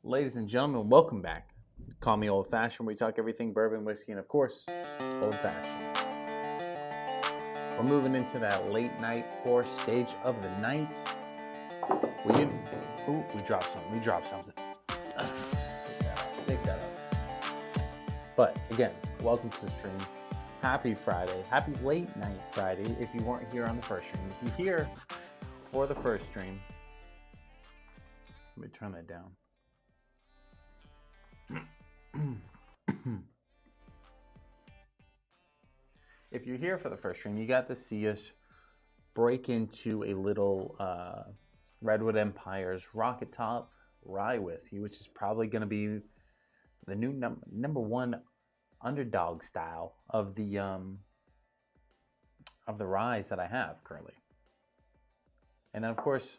Ladies and gentlemen, welcome back. Call me old fashioned. We talk everything bourbon, whiskey, and of course, old fashioned. We're moving into that late night pour stage of the night. We didn't. Ooh, we dropped something. Take that out. But again, welcome to the stream. Happy Friday. Happy late night Friday if you weren't here on the first stream. If you're here for the first stream, let me turn that down. If you're here for the first stream, you got to see us break into a little Redwood Empire's Rocket Top Rye Whiskey, which is probably going to be the new number one underdog style of the ryes that I have currently. And then, of course,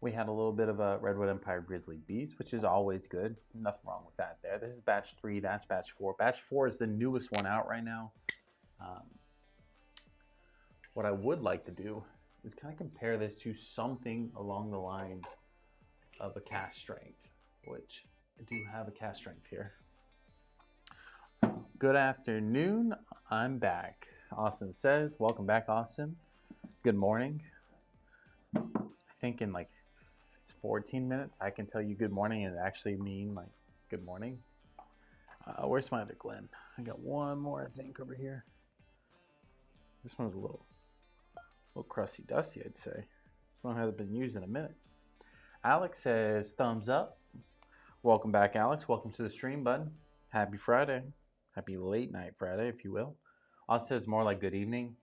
we had a little bit of a Redwood Empire Grizzly Beast, which is always good. Nothing wrong with that there. This is batch 3, that's batch 4. Batch 4 is the newest one out right now. What I would like to do is kind of compare this to something along the lines of a cask strength, which I do have a cask strength here. Good afternoon. I'm back. Austin says, welcome back, Austin. Good morning. I think in like 14 minutes, I can tell you good morning and actually mean like good morning. Where's my other Glen? I got one more zinc over here. This one's a little crusty dusty, I'd say. This one hasn't been used in a minute. Alex says thumbs up. Welcome back, Alex. Welcome to the stream, bud. Happy Friday. Happy late night Friday, if you will. Austin says more like good evening.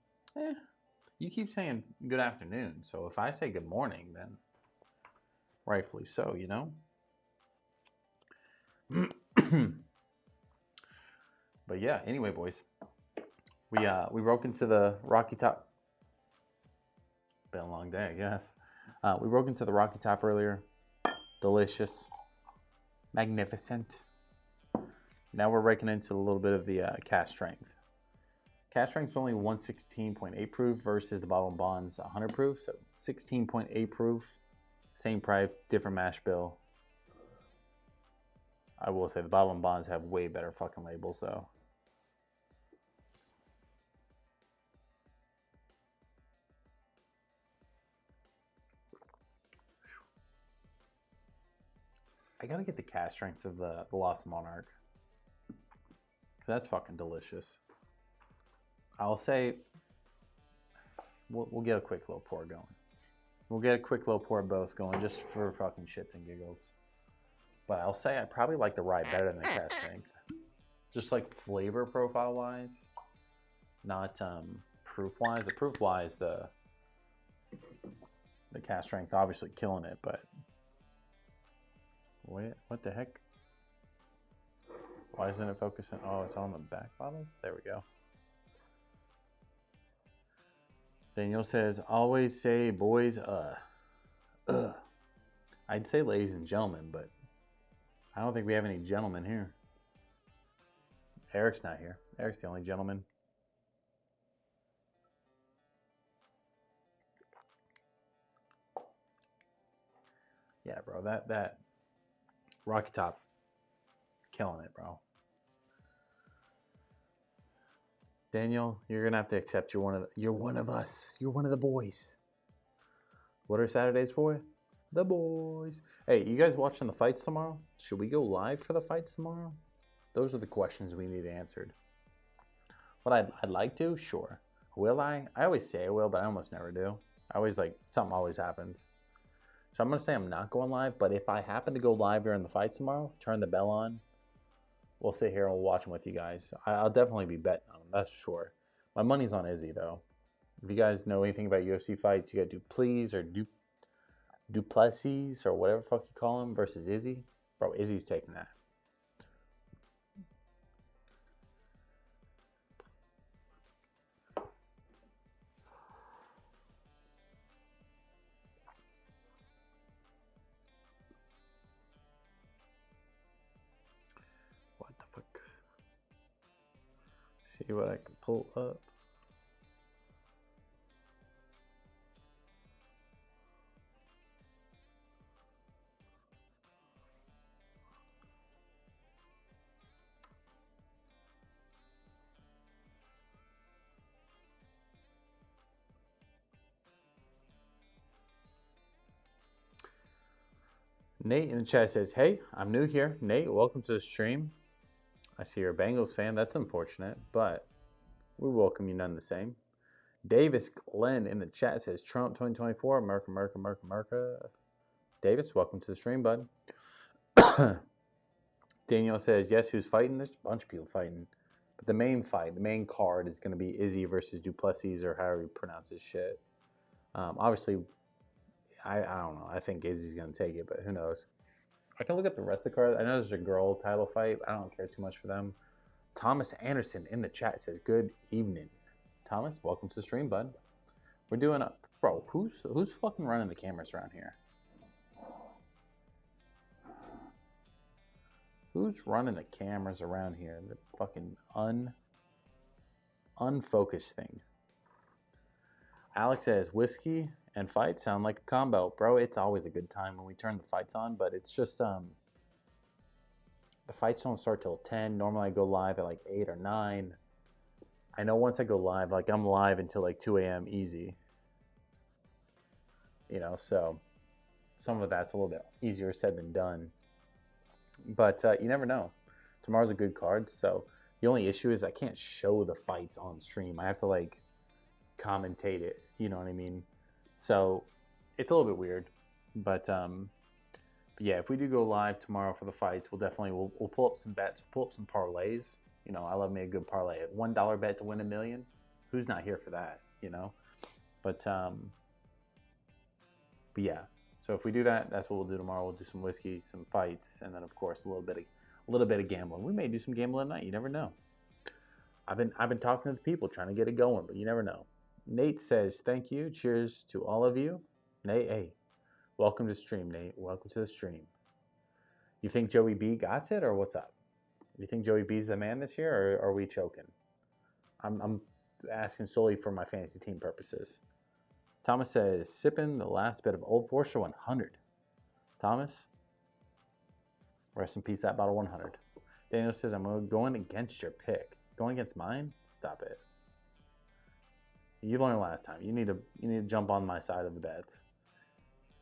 You keep saying good afternoon. So if I say good morning, then rightfully so, you know? But yeah, anyway, boys. We broke into the Rocky Top. Been a long day, I guess. We broke into the Rocky Top earlier. Delicious. Magnificent. Now we're breaking into a little bit of the cask strength. Cask strength is only 116.8 proof versus the Bourbon Bond's 100 proof. So 16.8 proof. Same price, different mash bill. I will say the Bourbon Bonds have way better fucking labels, though. I gotta get the cask strength of the Lost Monarch. That's fucking delicious. I'll say we'll get a quick little pour going. We'll get a quick little pour both going just for fucking shits and giggles. But I'll say I probably like the rye better than the cask strength. Just like flavor profile wise, not proof wise. The proof wise, the cask strength obviously killing it, but wait, what the heck? Why isn't it focusing? Oh, it's on the back bottles? There we go. Daniel says, always say boys, I'd say ladies and gentlemen, but I don't think we have any gentlemen here. Eric's not here. Eric's the only gentleman. Yeah, bro, that Rocky Top, killing it, bro. Daniel, you're gonna have to accept you're one of us. You're one of the boys. What are Saturdays for? The boys. Hey, you guys watching the fights tomorrow? Should we go live for the fights tomorrow? Those are the questions we need answered. What I'd like to, sure. Will I? I always say I will, but I almost never do. I always something always happens. So I'm gonna say I'm not going live, but if I happen to go live during the fights tomorrow, turn the bell on. We'll sit here and we'll watch them with you guys. I'll definitely be betting on them, that's for sure. My money's on Izzy, though. If you guys know anything about UFC fights, you got Duplessis or Duplessis or whatever the fuck you call him versus Izzy. Bro, Izzy's taking that. What the fuck? See what I can pull up. Nate in the chat says, hey, I'm new here. Nate, welcome to the stream. I see you're a Bengals fan. That's unfortunate, but we welcome you none the same. Davis Glenn in the chat says, Trump 2024, America, America, America, America. Davis, welcome to the stream, bud. Daniel says, yes, who's fighting? There's a bunch of people fighting. But the main fight, the main card is going to be Izzy versus Duplessis, or however you pronounce his shit. Obviously, I don't know. I think Izzy's going to take it, but who knows? I can look up the rest of the card. I know there's a girl title fight. I don't care too much for them. Thomas Anderson in the chat says, good evening. Thomas, welcome to the stream, bud. We're doing a... Bro, who's fucking running the cameras around here? Who's running the cameras around here? The fucking unfocused thing. Alex says, whiskey and fights sound like a combo. Bro, it's always a good time when we turn the fights on, but it's just, the fights don't start till 10. Normally I go live at like 8 or 9. I know once I go live, like I'm live until like 2 a.m. easy. You know, so some of that's a little bit easier said than done. But you never know. Tomorrow's a good card, so the only issue is I can't show the fights on stream. I have to like commentate it, you know what I mean? So it's a little bit weird, but yeah, if we do go live tomorrow for the fights, we'll definitely we'll pull up some bets, pull up some parlays. You know, I love me a good parlay. $1 bet to win $1 million. Who's not here for that? You know, but yeah. So if we do that, that's what we'll do tomorrow. We'll do some whiskey, some fights, and then of course a little bit of gambling. We may do some gambling tonight. You never know. I've been talking to the people trying to get it going, but you never know. Nate says, thank you. Cheers to all of you. Nate, hey, welcome to the stream, Nate. Welcome to the stream. You think Joey B got it, or what's up? You think Joey B's the man this year, or are we choking? I'm asking solely for my fantasy team purposes. Thomas says, sipping the last bit of Old Forester 100. Thomas, rest in peace, that bottle 100. Daniel says, I'm going against your pick. Going against mine? Stop it. You learned last time. You need to jump on my side of the bets.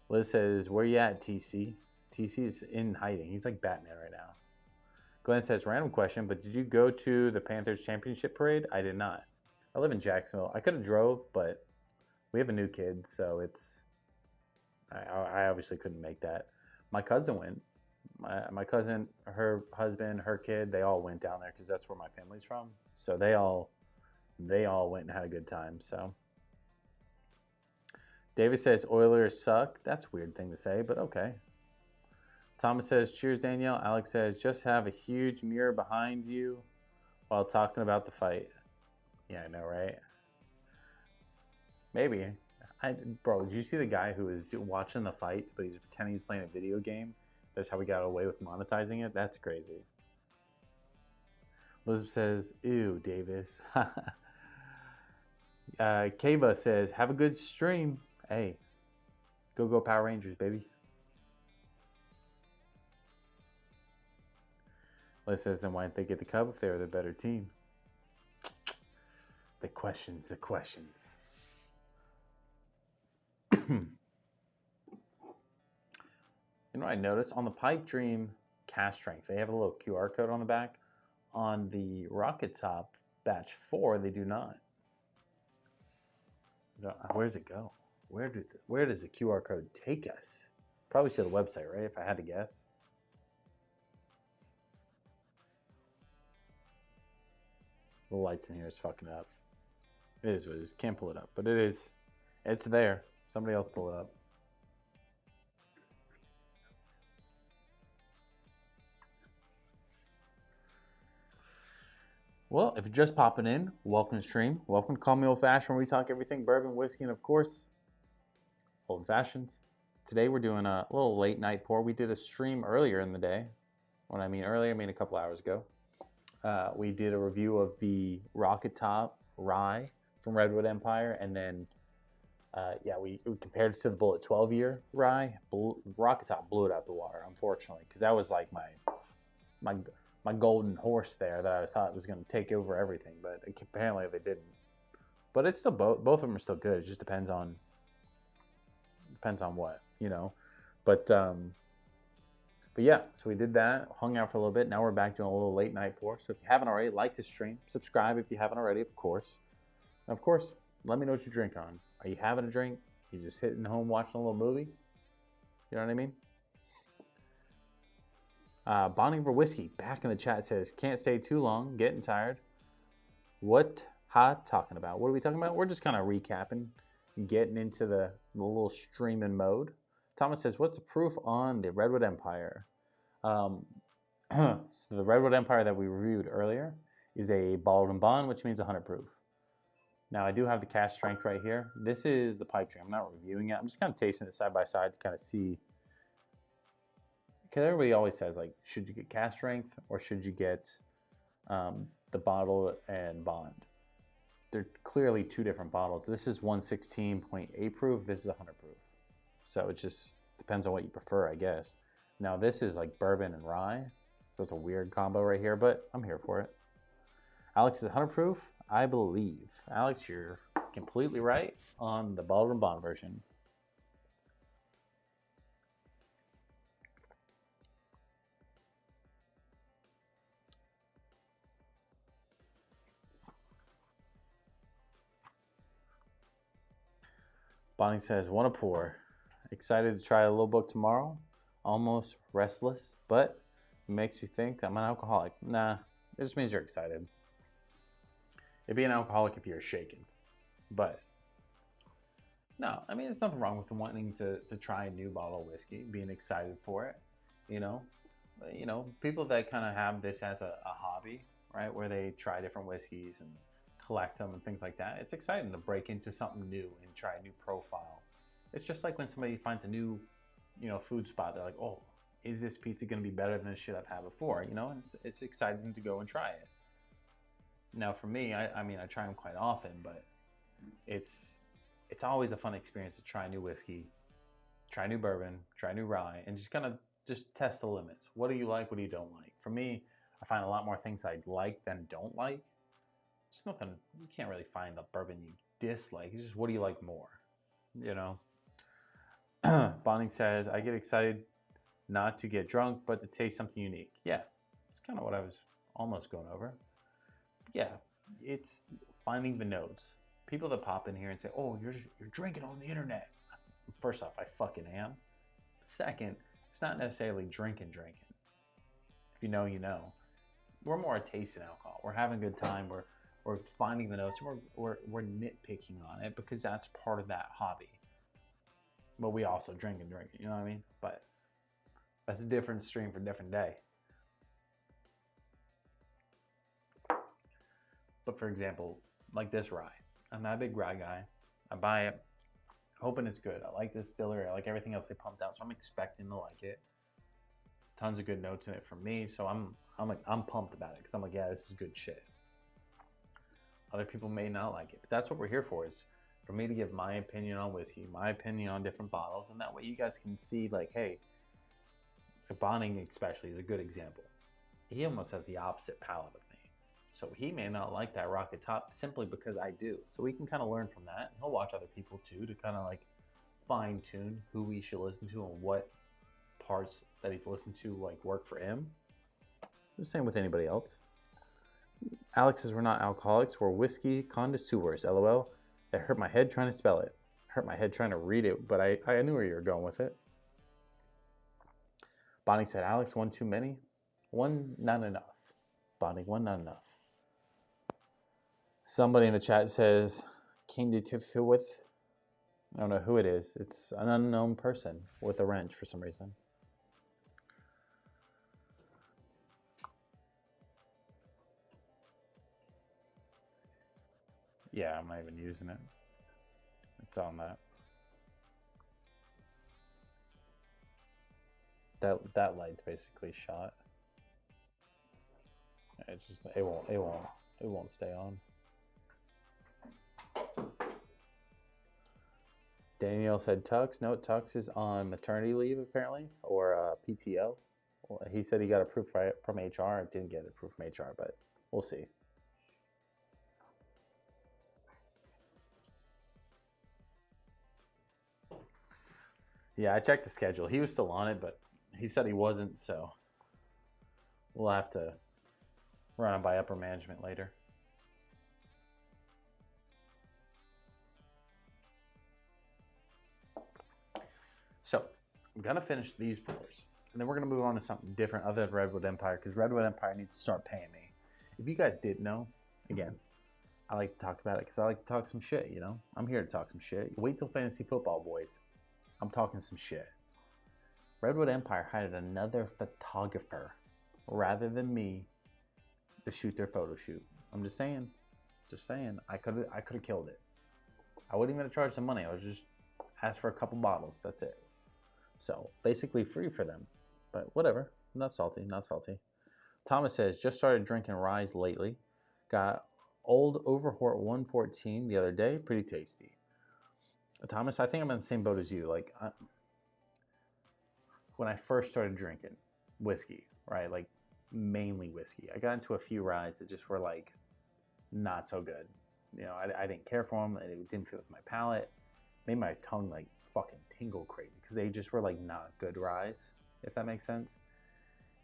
Liz says, where you at, TC? TC is in hiding. He's like Batman right now. Glenn says, random question, but did you go to the Panthers championship parade? I did not. I live in Jacksonville. I could have drove, but we have a new kid, so I obviously couldn't make that. My cousin went. My cousin, her husband, her kid, they all went down there because that's where my family's from. So they all went and had a good time. So David says Oilers suck. That's a weird thing to say, but okay. Thomas says, cheers, Danielle. Alex says, just have a huge mirror behind you while talking about the fight. Yeah, I know, right? Maybe. Bro, did you see the guy who was watching the fights, but he's pretending he's playing a video game? That's how we got away with monetizing it? That's crazy. Elizabeth says, ew, Davis. Kava says, have a good stream. Hey, go Power Rangers, baby. Liz says, then why didn't they get the Cub if they were the better team? The questions. You know what I noticed? On the Pipe Dream cast strength, they have a little QR code on the back. On the Rocket Top Batch 4, they do not. Where's it go? Where does the QR code take us? Probably to the website, right? If I had to guess. The lights in here is fucking up. It is what it is. Can't pull it up, but it is. It's there. Somebody else pull it up. Well, if you're just popping in, welcome to stream. Welcome to Call Me Old Fashioned, where we talk everything bourbon, whiskey, and of course, old fashions. Today we're doing a little late night pour. We did a stream earlier in the day. When I mean earlier, I mean a couple hours ago. We did a review of the Rocket Top Rye from Redwood Empire, and then we compared it to the Bullet 12-year rye. Rocket Top blew it out the water, unfortunately, because that was like my golden horse there that I thought was going to take over everything, but apparently they didn't. But it's still both of them are still good. It just depends on what, you know. But But yeah, so we did that, hung out for a little bit. Now we're back doing a little late night pour. So if you haven't already, like the stream, subscribe if you haven't already, of course. And of course, let me know what you drink on. Are you having a drink? You just hitting home watching a little movie? You know what I mean? Bonding for Whiskey back in the chat says, can't stay too long, getting tired. What talking about? What are we talking about? We're just kind of recapping and getting into the little streaming mode. Thomas says, what's the proof on the Redwood Empire? So the Redwood Empire that we reviewed earlier is a bottled bond, which means 100 proof. Now I do have the cask strength right here. This is the pipe dream. I'm not reviewing it. I'm just kind of tasting it side by side to kind of see. Because everybody always says, like, should you get cask strength or should you get the bottle and bond? They're clearly two different bottles. This is 116.8 proof. This is 100 proof. So it just depends on what you prefer, I guess. Now this is like bourbon and rye. So it's a weird combo right here, but I'm here for it. Alex is 100 proof. I believe. Alex, you're completely right on the bottled and bond version. Bonnie says, want to pour. Excited to try a little book tomorrow. Almost restless, but it makes you think I'm an alcoholic. Nah, it just means you're excited. It'd be an alcoholic if you're shaken. But no, I mean, there's nothing wrong with wanting to try a new bottle of whiskey, being excited for it. You know, people that kind of have this as a hobby, right, where they try different whiskeys and collect them and things like that. It's exciting to break into something new and try a new profile. It's just like when somebody finds a new, food spot. They're like, oh, is this pizza going to be better than the shit I've had before? And it's exciting to go and try it. Now for me, I mean, I try them quite often, but it's always a fun experience to try new whiskey, try new bourbon, try new rye, and just kind of just test the limits. What do you like? What do you don't like? For me, I find a lot more things I like than don't like. There's nothing, you can't really find the bourbon you dislike. It's just what do you like more, Bonding says, I get excited not to get drunk, but to taste something unique. Yeah, it's kind of what I was almost going over. Yeah, it's finding the notes. People that pop in here and say, oh, you're drinking on the internet. First off, I fucking am. Second, it's not necessarily drinking. If you know, you know. We're more tasting alcohol. We're having a good time. We're finding the notes. We're nitpicking on it because that's part of that hobby. But we also drink, you know what I mean? But that's a different stream for a different day. But for example, like this rye. I'm not a big rye guy. I buy it hoping it's good. I like this distillery. I like everything else they pumped out, so I'm expecting to like it. Tons of good notes in it for me, so I'm pumped about it because I'm like, yeah, this is good shit. Other people may not like it, but that's what we're here for, is for me to give my opinion on whiskey, my opinion on different bottles, and that way you guys can see, like, hey, Bonding especially is a good example. He almost has the opposite palate of me. So he may not like that rocket top simply because I do. So we can kind of learn from that. He'll watch other people too to kind of like fine tune who we should listen to and what parts that he's listened to like work for him. The same with anybody else. Alex says we're not alcoholics, we're whiskey connoisseurs. LOL. It hurt my head trying to spell it. Hurt my head trying to read it, but I knew where you were going with it. Bonnie said, Alex, one too many? One not enough. Bonnie, one not enough. Somebody in the chat says, came to with, I don't know who it is. It's an unknown person with a wrench for some reason. Yeah, I'm not even using it. It's on that. That light's basically shot. It won't stay on. Danielle said Tux. No, Tux is on maternity leave apparently, or PTO. Well, he said he got approved from HR. I didn't get approved from HR, but we'll see. Yeah, I checked the schedule. He was still on it, but he said he wasn't, so we'll have to run it by upper management later. So I'm gonna finish these pours, and then we're gonna move on to something different other than Redwood Empire, because Redwood Empire needs to start paying me. If you guys didn't know, again, I like to talk about it because I like to talk some shit. You know, I'm here to talk some shit. Wait till fantasy football, boys. I'm talking some shit. Redwood Empire hired another photographer rather than me to shoot their photo shoot. I'm just saying. Just saying. I could have killed it. I wouldn't even charge them money. I would just ask for a couple bottles. That's it. So basically free for them. But whatever. Not salty. Not salty. Thomas says, just started drinking Rise lately. Got Old Overhort 114 the other day. Pretty tasty. Thomas, I think I'm in the same boat as you. Like, when I first started drinking whiskey, right? Like, mainly whiskey. I got into a few Ryes that just were, like, not so good. You know, I didn't care for them. It didn't fit with my palate. Made my tongue, like, fucking tingle crazy. Because they just were, like, not good Ryes, if that makes sense.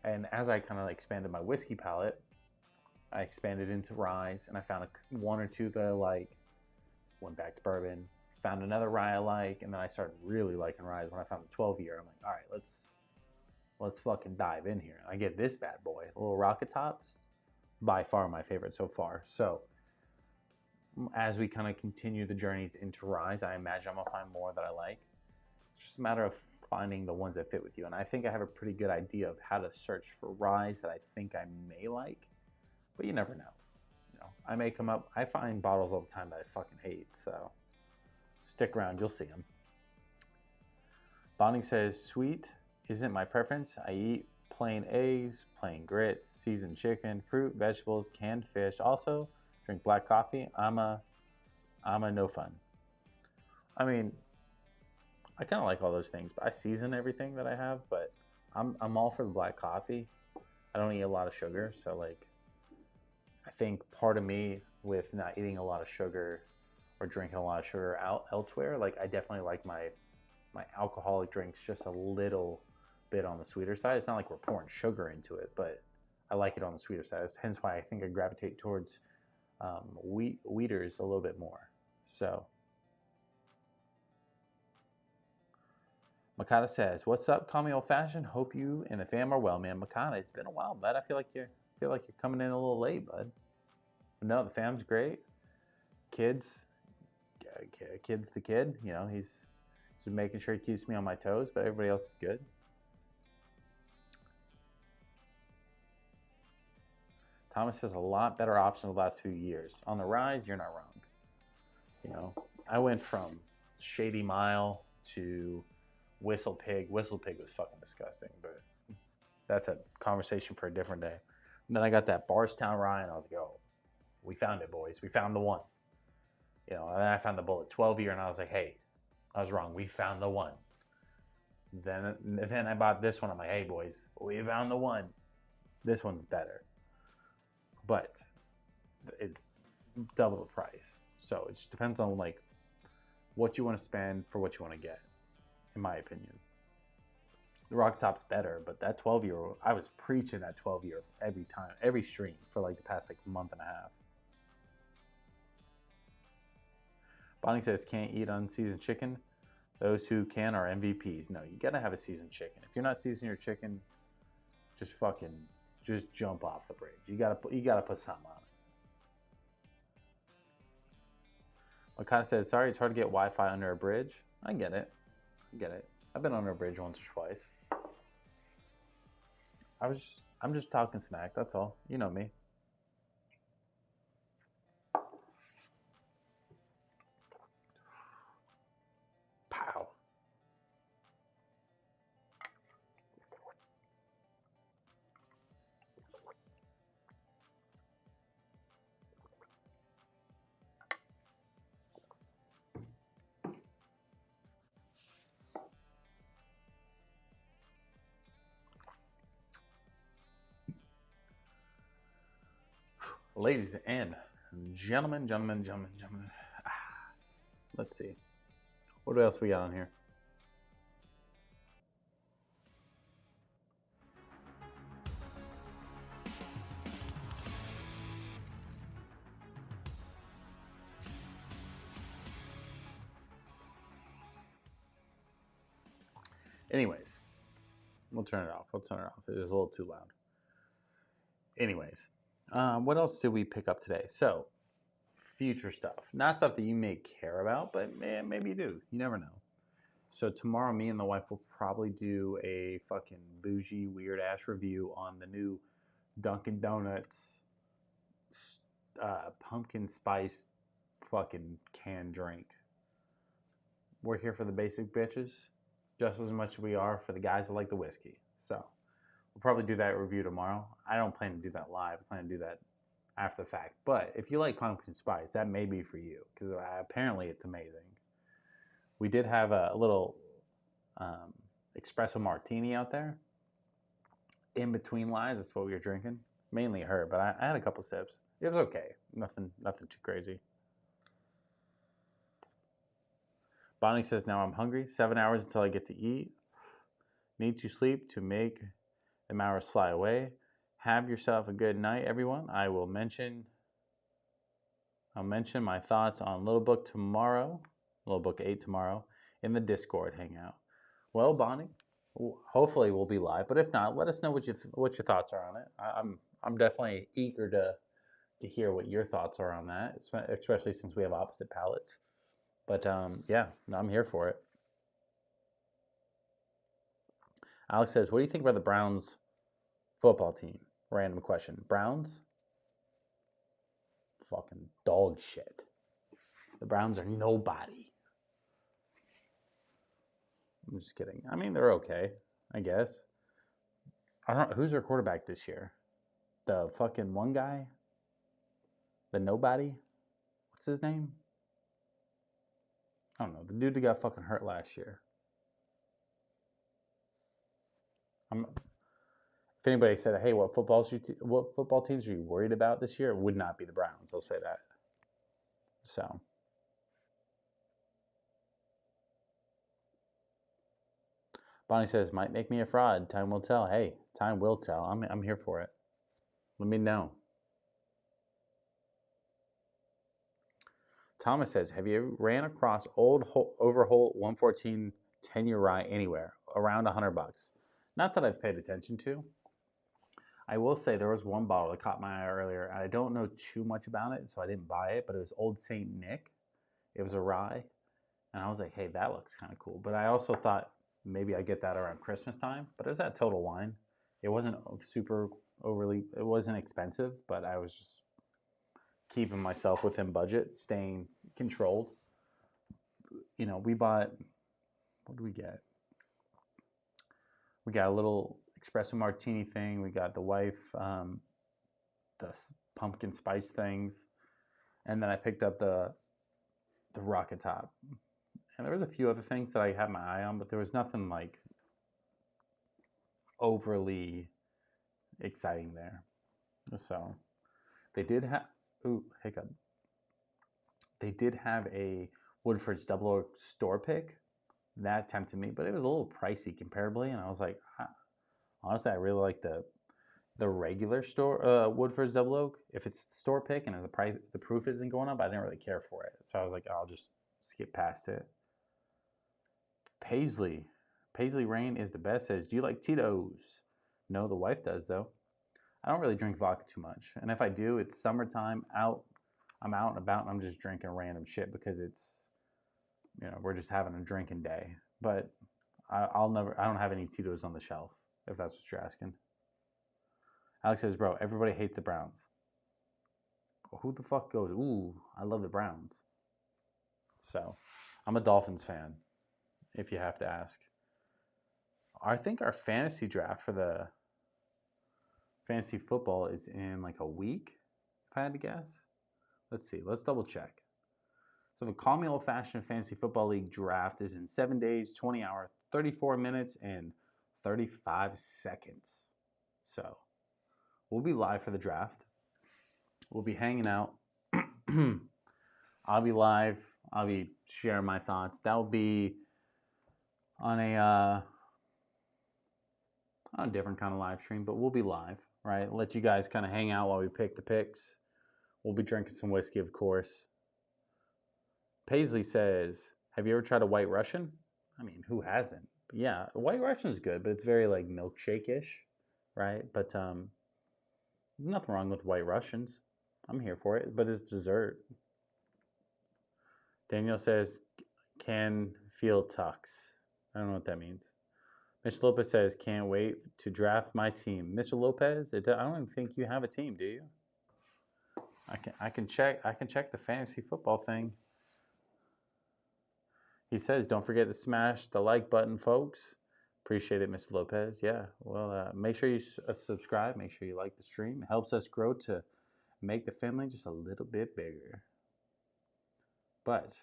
And as I kind of expanded my whiskey palate, I expanded into Ryes, and I found one or two that I like. Went back to bourbon, found another rye I like, and then I started really liking Ryes when I found the 12-year. I'm like, all right, let's fucking dive in here. I get this bad boy, a little Rocket Tops, by far my favorite so far. So as we kind of continue the journeys into Ryes, I imagine I'm gonna find more that I like. It's just a matter of finding the ones that fit with you, and I think I have a pretty good idea of how to search for Ryes that I think I may like. But you never know. You know, I may come up. I find bottles all the time that I fucking hate. So stick around. You'll see them. Bonnie says, sweet isn't my preference. I eat plain eggs, plain grits, seasoned chicken, fruit, vegetables, canned fish. Also, drink black coffee. I'm a no fun. I mean, I kind of like all those things, but I season everything that I have. But I'm all for the black coffee. I don't eat a lot of sugar, so like, I think part of me with not eating a lot of sugar or drinking a lot of sugar elsewhere, like I definitely like my alcoholic drinks just a little bit on the sweeter side. It's not like we're pouring sugar into it, but I like it on the sweeter side. Hence why I think I gravitate towards wheaters a little bit more. So Makata says, what's up? Call me old fashioned. Hope you and the fam are well, man. Makata, it's been a while, bud. I feel like you're coming in a little late, bud. But no, the fam's great. Kid's the kid. You know, he's making sure he keeps me on my toes, but everybody else is good. Thomas has a lot better options the last few years. On the Rise, you're not wrong. You know, I went from Shady Mile to Whistle Pig. Whistle Pig was fucking disgusting, but that's a conversation for a different day. And then I got that Barstown Rye, and I was like, oh, we found it, boys. We found the one. You know, and then I found the Bullet 12-year, and I was like, hey, I was wrong. We found the one. Then I bought this one. I'm like, hey, boys, we found the one. This one's better. But it's double the price. So it just depends on, like, what you want to spend for what you want to get, in my opinion. The Rock Top's better, but that 12-year, I was preaching that 12-year every time, every stream for like the past like month and a half. Bonnie says, can't eat unseasoned chicken. Those who can are MVPs. No, you gotta have a seasoned chicken. If you're not seasoning your chicken, just jump off the bridge. You gotta put something on it. Makata says, sorry, it's hard to get Wi-Fi under a bridge. I get it. I've been under a bridge once or twice. I'm just talking smack, that's all. You know me. Pow. Ladies and gentlemen. Let's see. What else we got on here? Anyways, we'll turn it off. We'll turn it off. It is a little too loud. Anyways, what else did we pick up today? So, future stuff. Not stuff that you may care about, but man, maybe you do. You never know. So tomorrow, me and the wife will probably do a fucking bougie, weird ass review on the new Dunkin' Donuts pumpkin spice fucking canned drink. We're here for the basic bitches just as much as we are for the guys that like the whiskey. So we'll probably do that review tomorrow. I don't plan to do that live. I plan to do that after the fact. But if you like pumpkin spice, that may be for you because apparently it's amazing. We did have a little espresso martini out there. In between lives, that's what we were drinking. Mainly her, but I had a couple sips. It was okay. Nothing too crazy. Bonnie says, now I'm hungry. 7 hours until I get to eat. Need to sleep to make the hours fly away. Have yourself a good night, everyone. I'll mention my thoughts on Little Book tomorrow. Little Book 8 tomorrow in the Discord hangout. Well, Bonnie, hopefully we'll be live, but if not, let us know what your thoughts are on it. I'm definitely eager to hear what your thoughts are on that, especially since we have opposite palates. But yeah, I'm here for it. Alex says, what do you think about the Browns football team? Random question. Browns? Fucking dog shit. The Browns are nobody. I'm just kidding. I mean, they're okay, I guess. I don't know. Who's their quarterback this year? The fucking one guy? The nobody? What's his name? I don't know. The dude that got fucking hurt last year. If anybody said, hey, what football teams are you worried about this year? It would not be the Browns. I'll say that. So. Bonnie says, might make me a fraud. Time will tell. Hey, time will tell. I'm here for it. Let me know. Thomas says, have you ran across old Overholt 114 10-year rye anywhere? Around $100. Not that I've paid attention to. I will say there was one bottle that caught my eye earlier, and I don't know too much about it, so I didn't buy it, but it was Old St. Nick. It was a rye, and I was like, hey, that looks kind of cool. But I also thought maybe I get that around Christmas time, but it was at Total Wine. It wasn't super it wasn't expensive, but I was just keeping myself within budget, staying controlled. You know, we bought, what did we get? We got a little espresso martini thing. We got the wife, the pumpkin spice things. And then I picked up the rocket top. And there was a few other things that I had my eye on, but there was nothing like overly exciting there. So they did have, hiccup. They did have a Woodford's Double Oak store pick. That tempted me, but it was a little pricey comparably. And I was like, honestly, I really like the regular store Woodford's Double Oak. If it's the store pick and the proof isn't going up, I didn't really care for it. So I was like, I'll just skip past it. Paisley Rain is the best. Says, do you like Tito's? No, the wife does though. I don't really drink vodka too much, and if I do, it's summertime. I'm out and about, and I'm just drinking random shit because it's, you know, we're just having a drinking day. But I don't have any Tito's on the shelf, if that's what you're asking. Alex says, bro, everybody hates the Browns. Well, who the fuck goes, ooh, I love the Browns? So, I'm a Dolphins fan, if you have to ask. I think our fantasy draft for the fantasy football is in like a week, if I had to guess. Let's see. Let's double check. So the Call Me Old Fashioned Fantasy Football League draft is in 7 days, 20 hours, 34 minutes, and 35 seconds. So we'll be live for the draft. We'll be hanging out. I'll be live. I'll be sharing my thoughts. That'll be on a different kind of live stream, but we'll be live, right? Let you guys kind of hang out while we pick the picks. We'll be drinking some whiskey, of course. Paisley says, have you ever tried a White Russian? I mean, who hasn't? Yeah, White Russian is good, but it's very like milkshake-ish, right? But nothing wrong with White Russians. I'm here for it, but it's dessert. Daniel says, can feel tux. I don't know what that means. Mr. Lopez says, can't wait to draft my team. Mr. Lopez, I don't even think you have a team, do you? I can check the fantasy football thing. He says, don't forget to smash the like button, folks. Appreciate it, Mr. Lopez. Yeah, well, make sure you subscribe. Make sure you like the stream. It helps us grow to make the family just a little bit bigger. But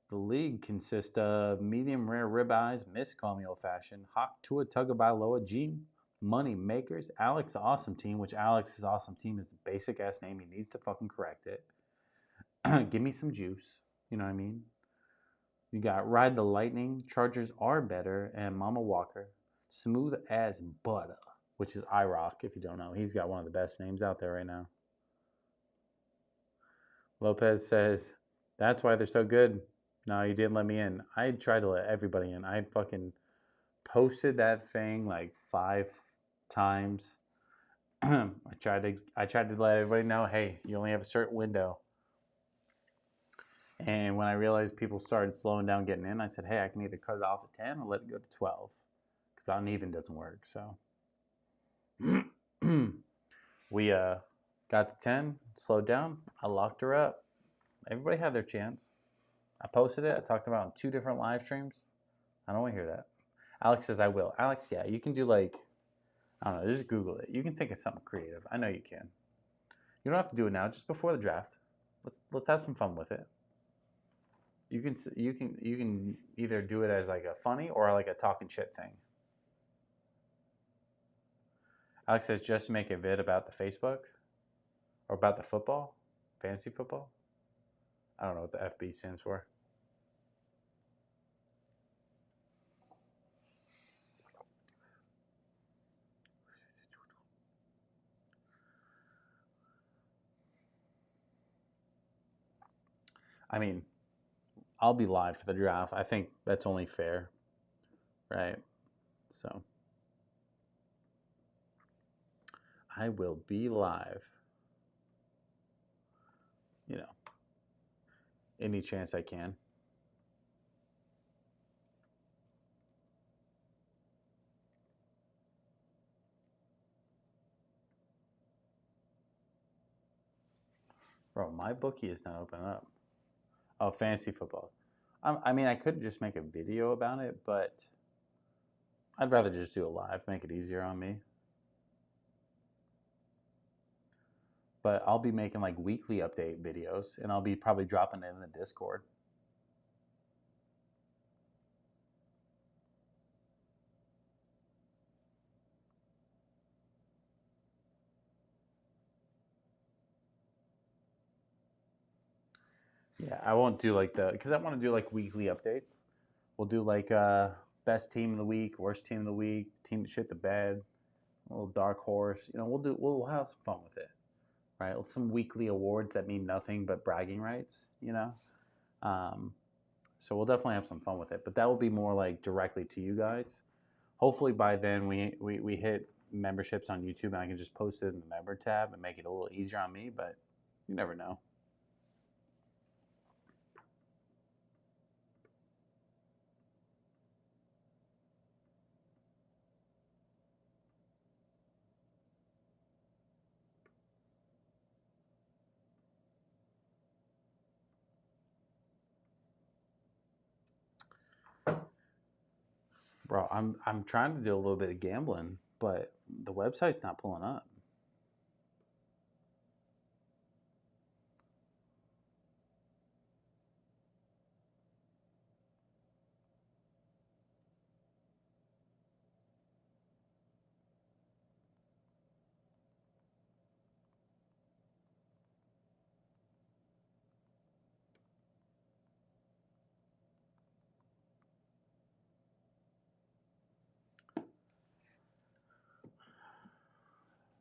the league consists of medium rare ribeyes, Miss Call Me Old Fashioned, Hawk Tua Tagovailoa, G Money Makers, Alex Awesome Team, which Alex's Awesome Team is a basic ass name. He needs to fucking correct it. Give me some juice. You know what I mean? You got Ride the Lightning, Chargers Are Better, and Mama Walker, Smooth as Butter, which is IROC, if you don't know. He's got one of the best names out there right now. Lopez says, that's why they're so good. No, you didn't let me in. I tried to let everybody in. I fucking posted that thing like 5 times. I tried to let everybody know, hey, you only have a certain window. And when I realized people started slowing down getting in, I said, hey, I can either cut it off at 10 or let it go to 12. Because uneven doesn't work. So we got to 10, slowed down. I locked her up. Everybody had their chance. I posted it. I talked about it on 2 different live streams. I don't want to hear that. Alex says I will. Alex, yeah, you can do like, I don't know, just Google it. You can think of something creative. I know you can. You don't have to do it now, just before the draft. Let's have some fun with it. You can either do it as like a funny or like a talking shit thing. Alex says just make a vid about the Facebook or about the football, fantasy football. I don't know what the FB stands for. I mean, I'll be live for the draft. I think that's only fair, right? So I will be live. You know, any chance I can. Bro, my bookie is not open up. Oh, fantasy football. I mean, I could just make a video about it, but I'd rather just do it live, make it easier on me. But I'll be making like weekly update videos, and I'll be probably dropping it in the Discord. Yeah, I won't do like because I want to do like weekly updates. We'll do like best team of the week, worst team of the week, team that shit the bed, a little dark horse. You know, we'll have some fun with it, right? Some weekly awards that mean nothing but bragging rights. You know, so we'll definitely have some fun with it. But that will be more like directly to you guys. Hopefully by then we hit memberships on YouTube and I can just post it in the member tab and make it a little easier on me. But you never know. Bro, I'm trying to do a little bit of gambling, but the website's not pulling up.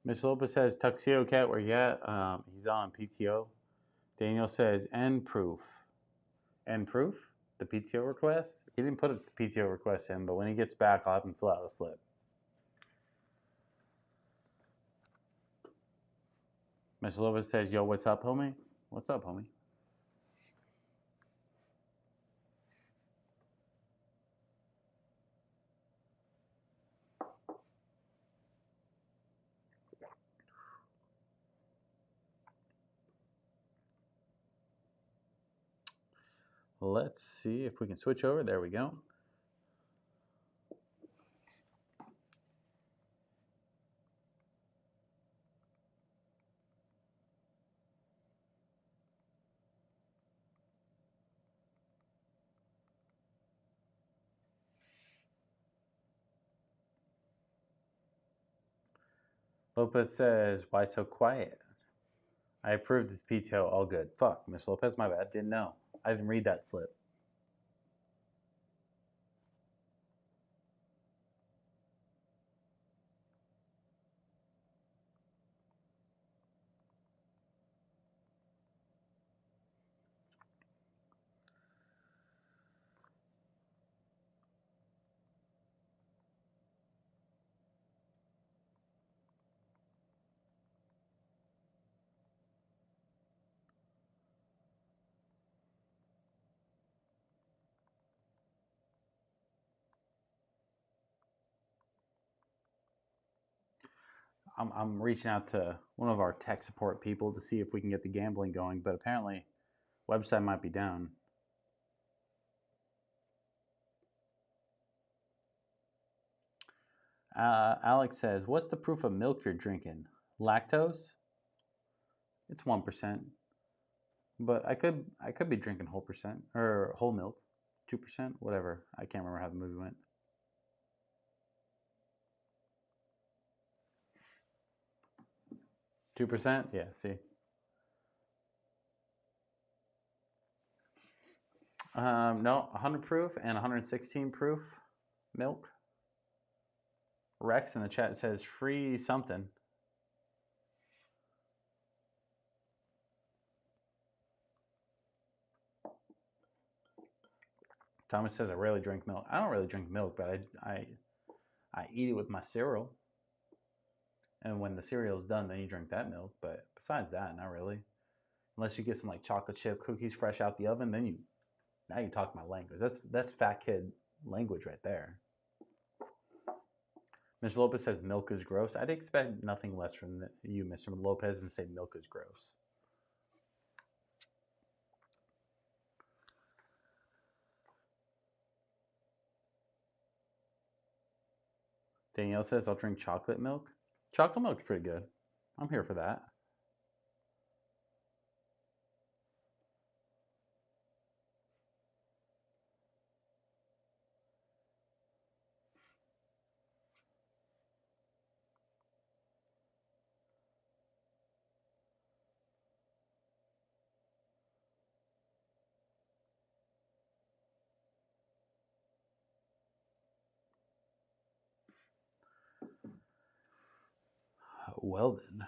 Miss Lopez says, Tuxedo Cat, where you at? He's on PTO. Daniel says, end proof. End proof? the PTO request. He didn't put a PTO request in, but when he gets back, I'll have him fill out a slip. Mr. Lopez says, yo, what's up, homie? What's up, homie? Let's see if we can switch over. There we go. Lopez says, why so quiet? I approved his PTO. All good. Fuck, Miss Lopez, my bad. Didn't know. I didn't read that slip. I'm reaching out to one of our tech support people to see if we can get the gambling going, but apparently website might be down. Alex says, what's the proof of milk you're drinking? Lactose? It's 1%. But I could be drinking whole percent or whole milk, 2%, whatever. I can't remember how the movie went. %? Yeah, see. No, 100 proof and 116 proof milk. Rex in the chat says free something. Thomas says I rarely drink milk. I don't really drink milk, but I eat it with my cereal. And when the cereal's done, then you drink that milk. But besides that, not really. Unless you get some like chocolate chip cookies fresh out the oven, then now you talk my language. That's fat kid language right there. Mr. Lopez says milk is gross. I'd expect nothing less from you, Mr. Lopez, and say milk is gross. Danielle says I'll drink chocolate milk. Chocolate milk's pretty good. I'm here for that. Well then.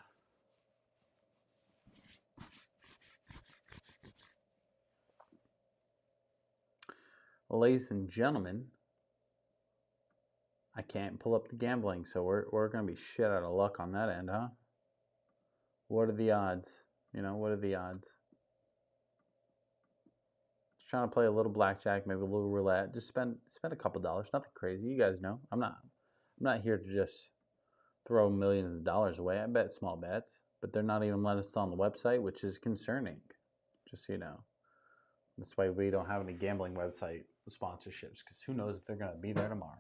Ladies and gentlemen, I can't pull up the gambling, so we're going to be shit out of luck on that end, huh? What are the odds? You know, what are the odds? Just trying to play a little blackjack, maybe a little roulette. Just spend a couple dollars. Nothing crazy. You guys know. I'm not here to just throw millions of dollars away. I bet small bets, but they're not even letting us on the website, which is concerning. Just so you know. That's why we don't have any gambling website sponsorships, because who knows if they're going to be there tomorrow.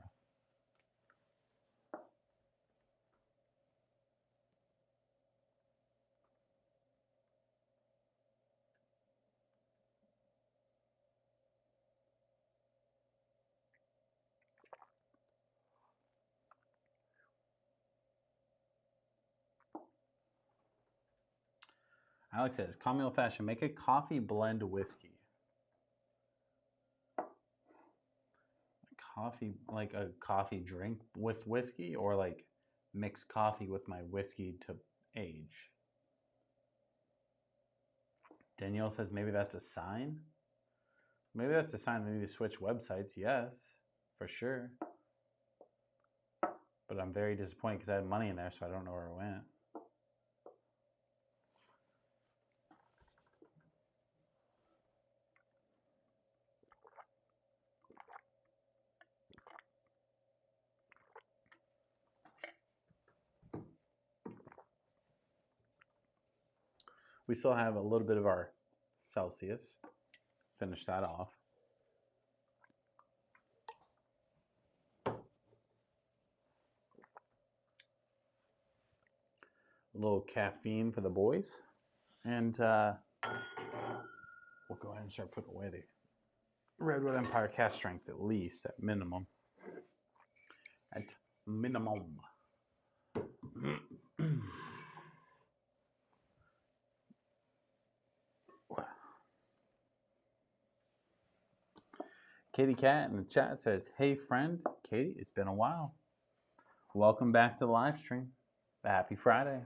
Alex says, call me old fashioned. Make a coffee blend whiskey. Coffee, like a coffee drink with whiskey, or like mix coffee with my whiskey to age? Danielle says maybe that's a sign. Maybe that's a sign they need to switch websites. Yes, for sure. But I'm very disappointed because I had money in there, so I don't know where it went. We still have a little bit of our Celsius. Finish that off. A little caffeine for the boys. And we'll go ahead and start putting away the Redwood Empire cast strength, at least, at minimum. At minimum. Katie Cat in the chat says, "Hey friend, Katie, it's been a while. Welcome back to the live stream. Happy Friday."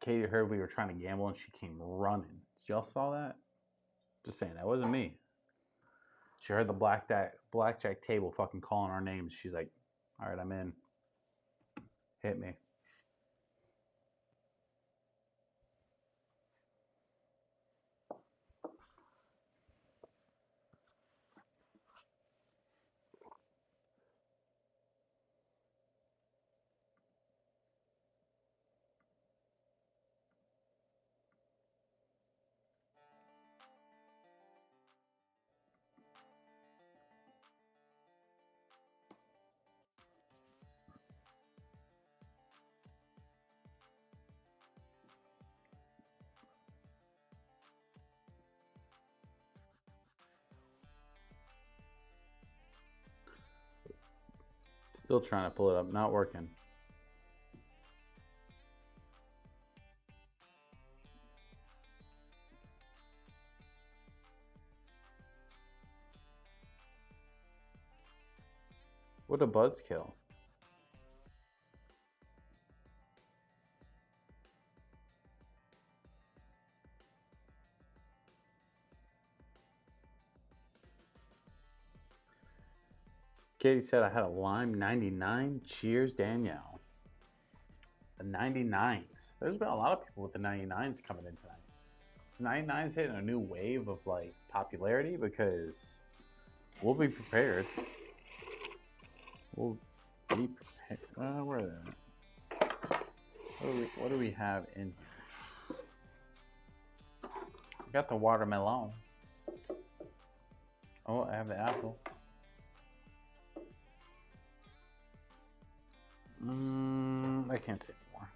Katie heard we were trying to gamble and she came running. Did y'all saw that? Just saying, that wasn't me. She heard the blackjack table fucking calling our names. She's like, "All right, I'm in. Hit me." Still trying to pull it up, not working. What a buzzkill. Katie said I had a lime 99. Cheers, Danielle. The 99s. There's been a lot of people with the 99s coming in tonight. 99s hitting a new wave of like popularity because we'll be prepared. We'll be prepared. Where are they? What do we have in here? I got the watermelon. Oh, I have the apple. I can't see anymore.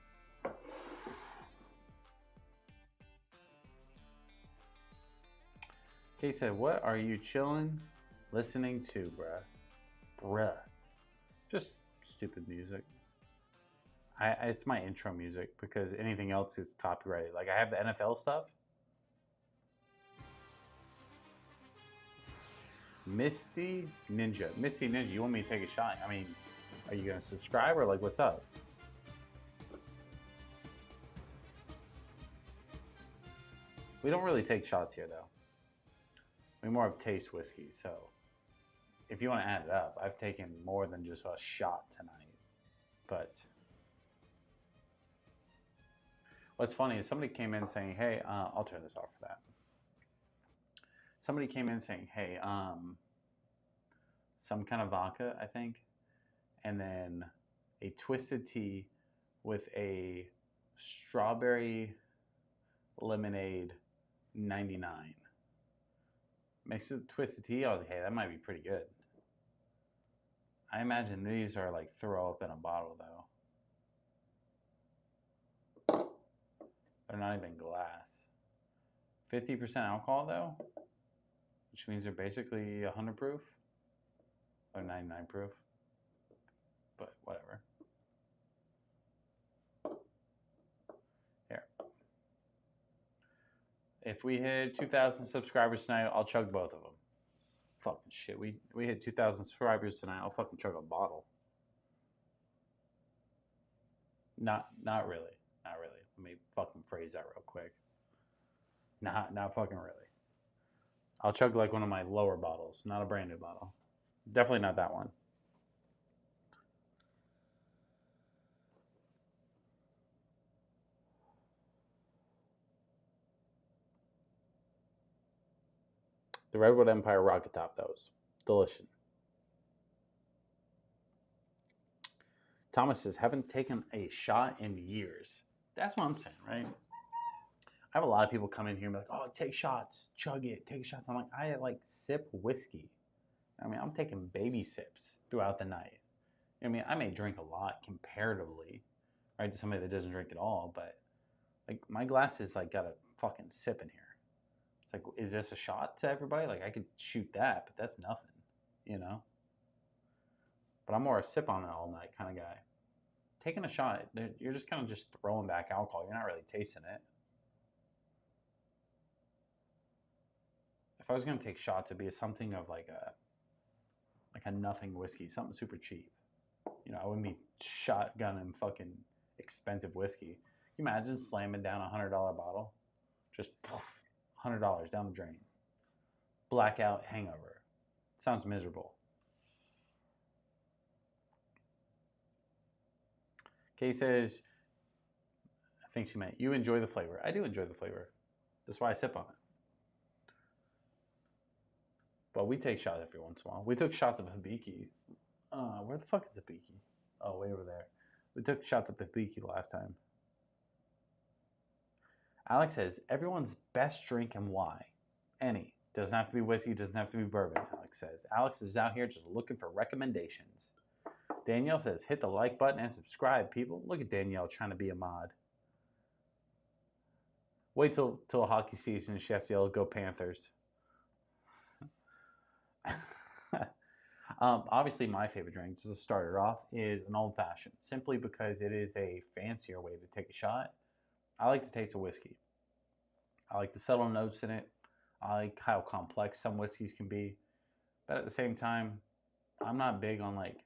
Kate said, "What are you chilling, listening to, bruh?" Bruh. Just stupid music. It's my intro music because anything else is copyrighted. Like I have the NFL stuff. Misty Ninja. Misty Ninja, you want me to take a shot? I mean, are you going to subscribe or like what's up? We don't really take shots here though. We more of taste whiskey, so if you want to add it up, I've taken more than just a shot tonight. But what's funny is somebody came in saying, "Hey, I'll turn this off for that." Somebody came in saying, "Hey, some kind of vodka, I think, and then a twisted tea with a strawberry lemonade 99. Mixed with twisted tea." I was like, "Hey, that might be pretty good." I imagine these are like throw up in a bottle though. They're not even glass. 50% alcohol though, which means they're basically 100 proof or 99 proof. But whatever. Here. If we hit 2,000 subscribers tonight, I'll chug both of them. Fucking shit. We hit 2,000 subscribers tonight, I'll fucking chug a bottle. Not really. Not really. Let me fucking phrase that real quick. Not fucking really. I'll chug like one of my lower bottles, not a brand new bottle. Definitely not that one. The Redwood Empire Rocket Top, that was delicious. Thomas says, haven't taken a shot in years. That's what I'm saying, right? I have a lot of people come in here and be like, oh, take shots, chug it, take shots. I'm like, I like sip whiskey. I mean, I'm taking baby sips throughout the night. I mean, I may drink a lot comparatively, right, to somebody that doesn't drink at all, but like my glass is like got a fucking sip in here. It's like, is this a shot to everybody? Like I could shoot that, but that's nothing, you know? But I'm more a sip on it all night kind of guy. Taking a shot, you're just kind of just throwing back alcohol. You're not really tasting it. If I was gonna take shots, it'd be something of like a nothing whiskey, something super cheap. You know, I wouldn't be shotgunning fucking expensive whiskey. Can you imagine slamming down $100 bottle? Just $100 down the drain. Blackout hangover. Sounds miserable. Kay says, I think she meant, you enjoy the flavor. I do enjoy the flavor. That's why I sip on it. But we take shots every once in a while. We took shots of Hibiki. Where the fuck is Hibiki? Oh, way over there. We took shots of Hibiki last time. Alex says, everyone's best drink and why? Any. Doesn't have to be whiskey, doesn't have to be bourbon, Alex says. Alex is out here just looking for recommendations. Danielle says, hit the like button and subscribe, people. Look at Danielle trying to be a mod. Wait till hockey season, she has to yell, go Panthers. Obviously, my favorite drink, just to start it off, is an old fashioned, simply because it is a fancier way to take a shot. I like the taste of whiskey. I like the subtle notes in it. I like how complex some whiskeys can be. But at the same time, I'm not big on like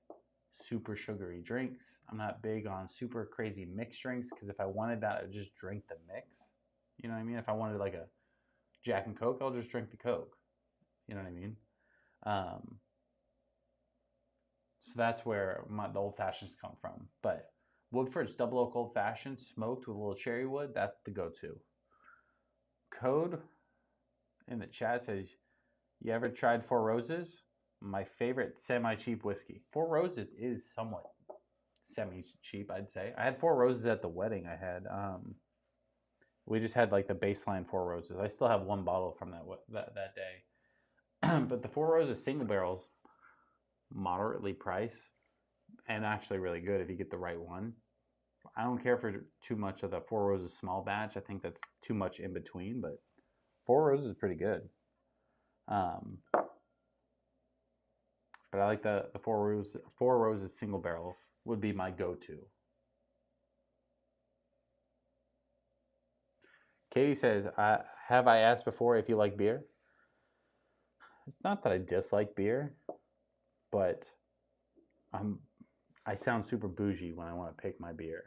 super sugary drinks. I'm not big on super crazy mixed drinks because if I wanted that, I'd just drink the mix. You know what I mean? If I wanted like a Jack and Coke, I'll just drink the Coke. You know what I mean? So that's where the old fashions come from. But Woodford's double oak old fashioned, smoked with a little cherry wood, that's the go-to. Code in the chat says, you ever tried Four Roses? My favorite semi-cheap whiskey. Four Roses is somewhat semi-cheap, I'd say. I had Four Roses at the wedding I had. We just had like the baseline Four Roses. I still have one bottle from that day. But the Four Roses single barrels, moderately priced, and actually really good if you get the right one. I don't care for too much of the Four Roses small batch. I think that's too much in between, but Four Roses is pretty good. But I like the Four Roses single barrel would be my go-to. Katie says, have I asked before if you like beer? It's not that I dislike beer, but I sound super bougie when I want to pick my beer.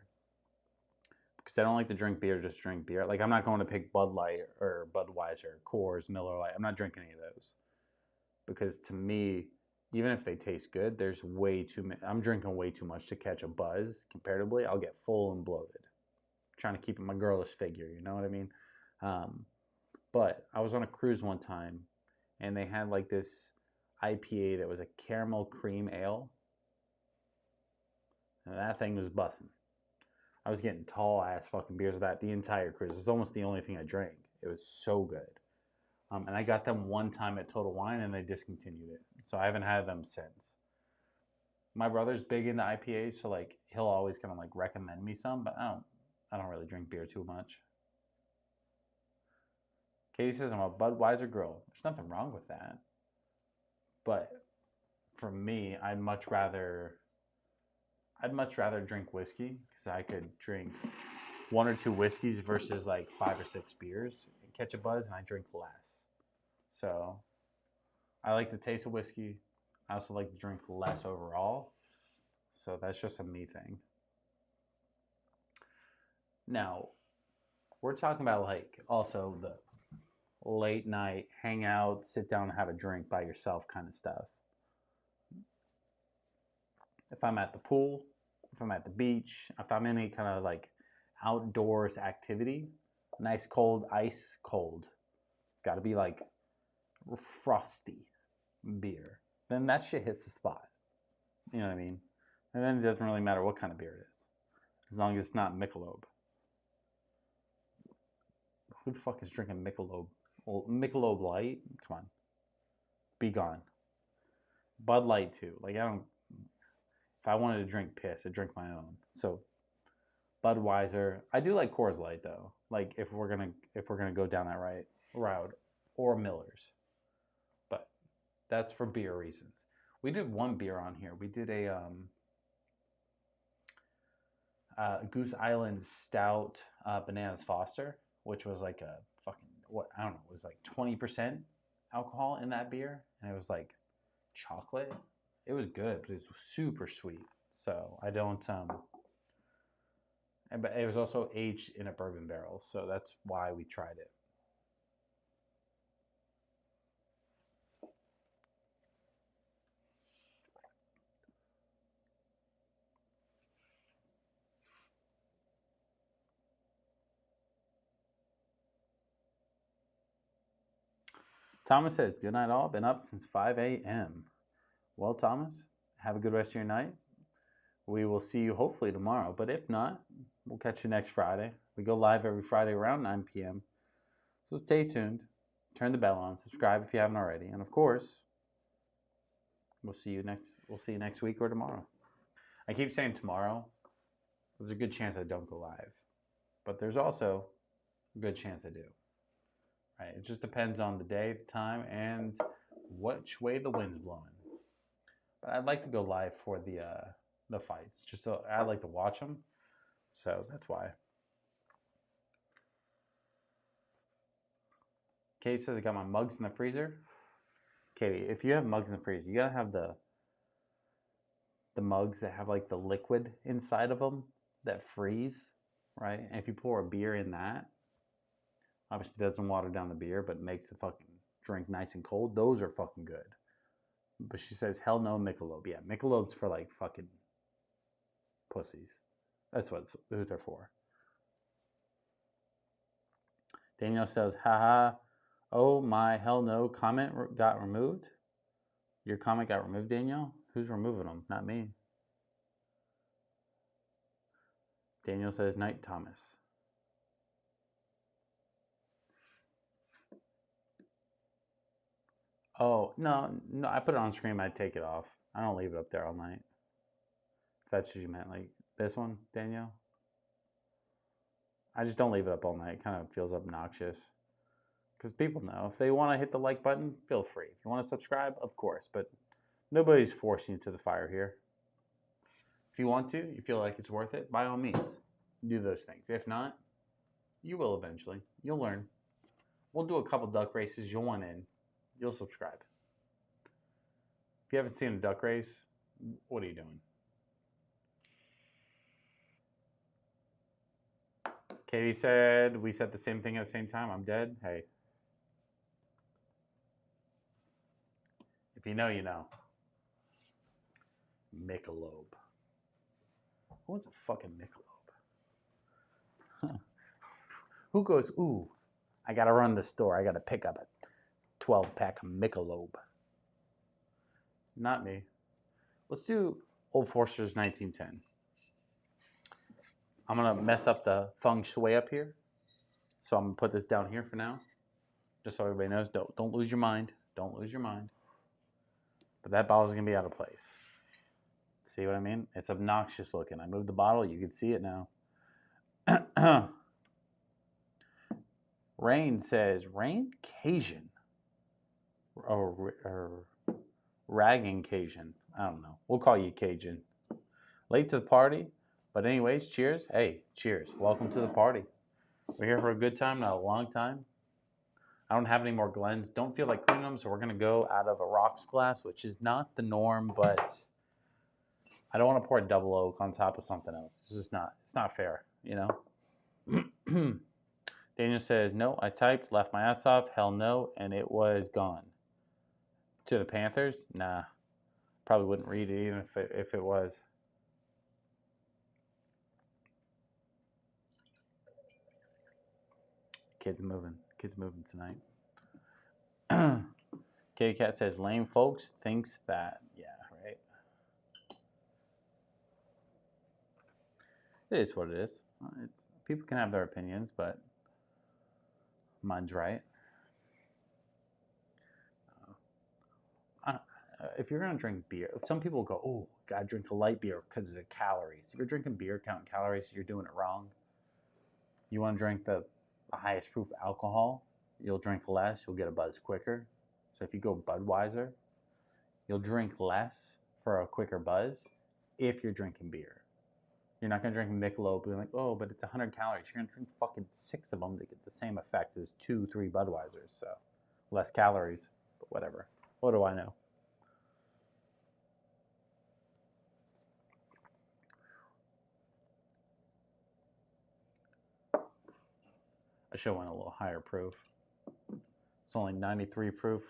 Because I don't like to drink beer, just drink beer. Like I'm not going to pick Bud Light or Budweiser, Coors, Miller Lite. I'm not drinking any of those. Because to me, even if they taste good, there's way too many. I'm drinking way too much to catch a buzz. Comparatively, I'll get full and bloated. I'm trying to keep it my girlish figure, you know what I mean? But I was on a cruise one time, and they had like this IPA that was a caramel cream ale. And that thing was busting. I was getting tall ass fucking beers of that the entire cruise. It's almost the only thing I drank. It was so good. And I got them one time at Total Wine and they discontinued it. So I haven't had them since. My brother's big into IPAs, so like he'll always kind of like recommend me some, but I don't really drink beer too much. Katie says I'm a Budweiser girl. There's nothing wrong with that. But for me, I'd much rather drink whiskey because I could drink one or two whiskeys versus like 5 or 6 beers and catch a buzz, and I drink less. So I like the taste of whiskey. I also like to drink less overall. So that's just a me thing. Now, we're talking about like also late night, hang out, sit down and have a drink by yourself kind of stuff. If I'm at the pool, if I'm at the beach, if I'm in any kind of like outdoors activity, nice cold, ice cold. Got to be like frosty beer. Then that shit hits the spot. You know what I mean? And then it doesn't really matter what kind of beer it is, as long as it's not Michelob. Who the fuck is drinking Michelob? Well, Michelob Light? Come on. Be gone. Bud Light too. Like I don't. If I wanted to drink piss, I'd drink my own. So Budweiser. I do like Coors Light though. Like if we're gonna go down that route, or Miller's. But that's for beer reasons. We did one beer on here. We did a Goose Island Stout Bananas Foster, which was like a fucking what I don't know. It was like 20% alcohol in that beer, and it was like chocolate. It was good, but it was super sweet. So I don't. But it was also aged in a bourbon barrel, so that's why we tried it. Thomas says, "Good night, all. Been up since 5 a.m." Well, Thomas, have a good rest of your night. We will see you hopefully tomorrow, but if not, we'll catch you next Friday. We go live every Friday around 9 p.m. So stay tuned. Turn the bell on. Subscribe if you haven't already, and of course, we'll see you next week or tomorrow. I keep saying tomorrow. There's a good chance I don't go live, but there's also a good chance I do. Right? It just depends on the day, the time, and which way the wind's blowing. But I'd like to go live for the fights. Just so I like to watch them, so that's why. Katie says I got my mugs in the freezer. Katie, if you have mugs in the freezer, you gotta have the mugs that have like the liquid inside of them that freeze, right? And if you pour a beer in that, obviously it doesn't water down the beer, but makes the fucking drink nice and cold. Those are fucking good. But she says, hell no, Michelob. Yeah, Michelob's for like fucking pussies. That's what they're for. Danielle says, haha, oh my hell no, comment got removed. Your comment got removed, Danielle? Who's removing them? Not me. Daniel says, night, Thomas. Oh, no, I put it on screen, I take it off. I don't leave it up there all night. If that's what you meant, like this one, Danielle? I just don't leave it up all night. It kind of feels obnoxious. Because people know. If they want to hit the like button, feel free. If you want to subscribe, of course. But nobody's forcing you to the fire here. If you want to, you feel like it's worth it, by all means, do those things. If not, you will eventually. You'll learn. We'll do a couple duck races. You'll want in. You'll subscribe. If you haven't seen a duck race, what are you doing? Katie said, we said the same thing at the same time. I'm dead. Hey. If you know, you know. Michelob. What's a fucking Michelob? Huh. Who goes, ooh, I got to run the store. I got to pick up a 12-pack of Michelob. Not me. Let's do Old Forester's 1910. I'm going to mess up the feng shui up here. So I'm going to put this down here for now. Just so everybody knows. Don't lose your mind. Don't lose your mind. But that bottle's going to be out of place. See what I mean? It's obnoxious looking. I moved the bottle. You can see it now. Rain says, Rain Cajun. Or ragging Cajun. I don't know. We'll call you Cajun. Late to the party. But anyways, cheers. Hey, cheers. Welcome to the party. We're here for a good time, not a long time. I don't have any more Glens. Don't feel like cleaning them, so we're going to go out of a rocks glass, which is not the norm, but I don't want to pour a double oak on top of something else. It's just not, it's not fair, you know? Daniel says, no, I typed, left my ass off, hell no, and it was gone. To the Panthers? Nah. Probably wouldn't read it even if it was. Kids moving tonight. Kitty Cat says, lame folks thinks that. Yeah, right. It is what it is. It's people can have their opinions, but mine's right. If you're gonna drink beer, some people go, "Oh, gotta drink a light beer because of the calories." If you're drinking beer, counting calories, you're doing it wrong. You want to drink the highest proof alcohol, you'll drink less, you'll get a buzz quicker. So if you go Budweiser, you'll drink less for a quicker buzz. If you're drinking beer, you're not gonna drink Michelob, being like, "Oh, but it's 100 calories." You're gonna drink fucking 6 of them to get the same effect as 2, 3 Budweisers. So less calories, but whatever. What do I know? I should have went a little higher proof. It's only 93 proof.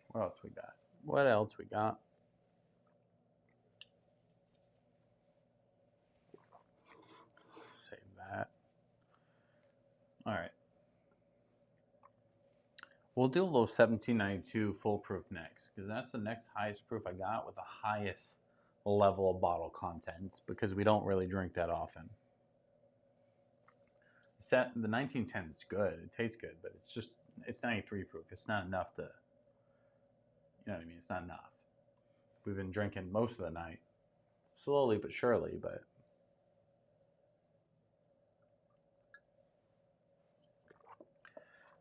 What else we got? What else we got? Save that. All right. We'll do a little 1792 full proof next, because that's the next highest proof I got with the highest level of bottle contents, because we don't really drink that often. The 1910 is good. It tastes good, but it's 93 proof. It's not enough to, you know what I mean? It's not enough. We've been drinking most of the night, slowly but surely, but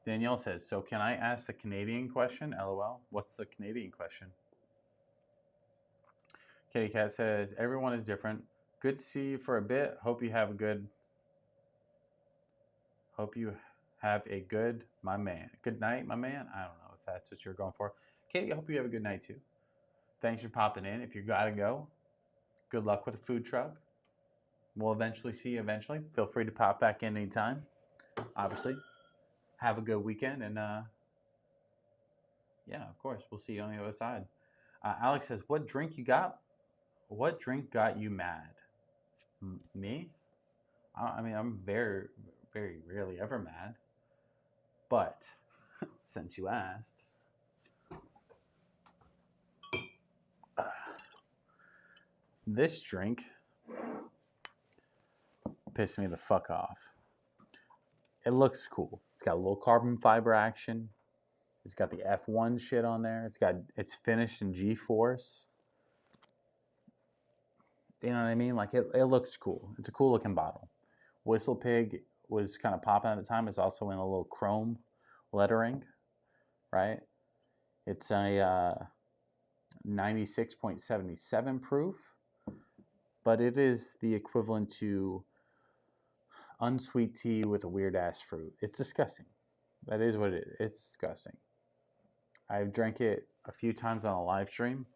Danielle says, so can I ask the Canadian question? LOL. What's the Canadian question? Kitty Cat says, everyone is different. Good to see you for a bit. Hope you have a good, my man. Good night, my man. I don't know if that's what you're going for. Katie, I hope you have a good night too. Thanks for popping in. If you gotta go, good luck with the food truck. We'll eventually see you eventually. Feel free to pop back in anytime. Obviously, have a good weekend, and yeah, of course, we'll see you on the other side. Alex says, what drink you got? What drink got you mad? Me? I mean, I'm very, very rarely ever mad. But since you asked, this drink pissed me the fuck off. It looks cool. It's got a little carbon fiber action. It's got the F1 shit on there. It's finished in G-force. You know what I mean? Like it looks cool. It's a cool looking bottle. Whistle Pig was kind of popping at the time. It's also in a little chrome lettering, right? It's a 96.77 proof, but it is the equivalent to unsweet tea with a weird ass fruit. It's disgusting. That is what it is. It's disgusting. I've drank it a few times on a live stream,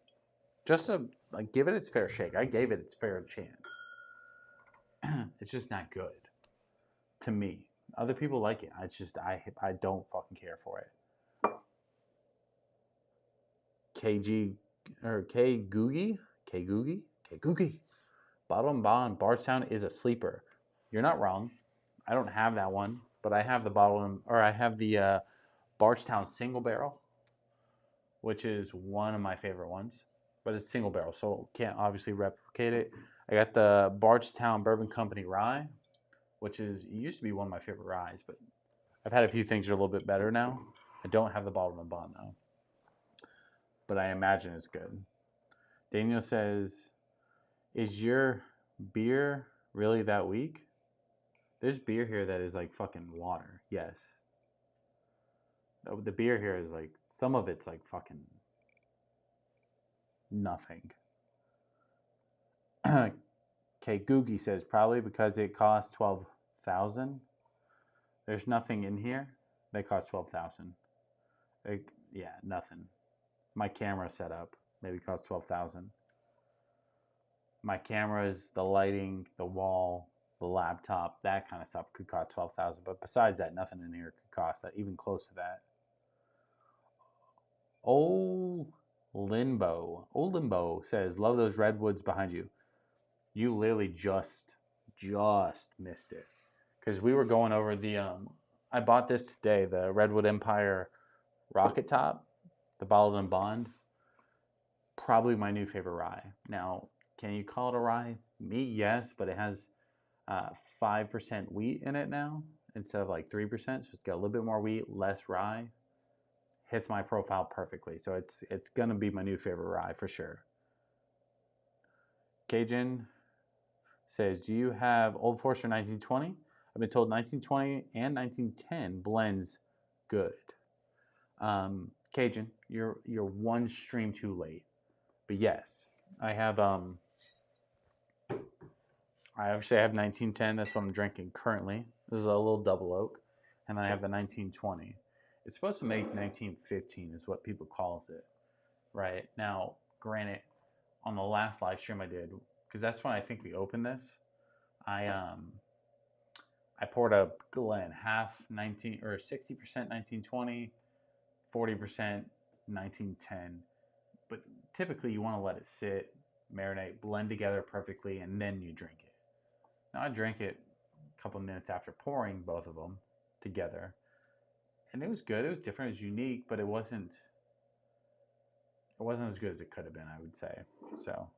just to like give it its fair shake. I gave it its fair chance. It's just not good to me. Other people like it. I don't fucking care for it. KG or K Googie. Bottom Bond Bardstown is a sleeper. You're not wrong. I don't have that one, but I have I have the Bardstown single barrel, which is one of my favorite ones. But it's single barrel, so can't obviously replicate it. I got the Bardstown Bourbon Company rye, which used to be one of my favorite ryes, but I've had a few things that are a little bit better now. I don't have the Bottom Bond though, but I imagine it's good. Daniel says, is your beer really that weak? There's beer here that is like fucking water. Yes. The beer here is like, some of it's like fucking nothing. Okay, Googie says, probably because it costs 12,000. There's nothing in here. They cost 12,000. Yeah, nothing. My camera set up maybe cost $12,000. My cameras, the lighting, the wall, the laptop, that kind of stuff could cost $12,000. But besides that, nothing in here could cost that, even close to that. Old Limbo says, love those redwoods behind you. You literally just missed it. Because we were going over the, I bought this today, the Redwood Empire Rocket Top, the bottled and bond. Probably my new favorite rye. Now, can you call it a rye? Me, yes, but it has 5% wheat in it now instead of like 3%. So it's got a little bit more wheat, less rye. Hits my profile perfectly. So it's going to be my new favorite rye for sure. Cajun says, do you have Old Forester 1920? I've been told 1920 and 1910 blends good. Cajun, you're one stream too late. But yes, I have I actually have 1910. That's what I'm drinking currently. This is a little double oak, and I have the 1920. It's supposed to make 1915 is what people calls it, right? Now, granted, on the last live stream I did, because that's when I think we opened this, I poured a Glen half 19 or 60% 1920, 40% 1910. But typically you want to let it sit, marinate, blend together perfectly, and then you drink it. Now I drank it a couple minutes after pouring both of them together, and it was good. It was different, it was unique, but it wasn't as good as it could have been, I would say. So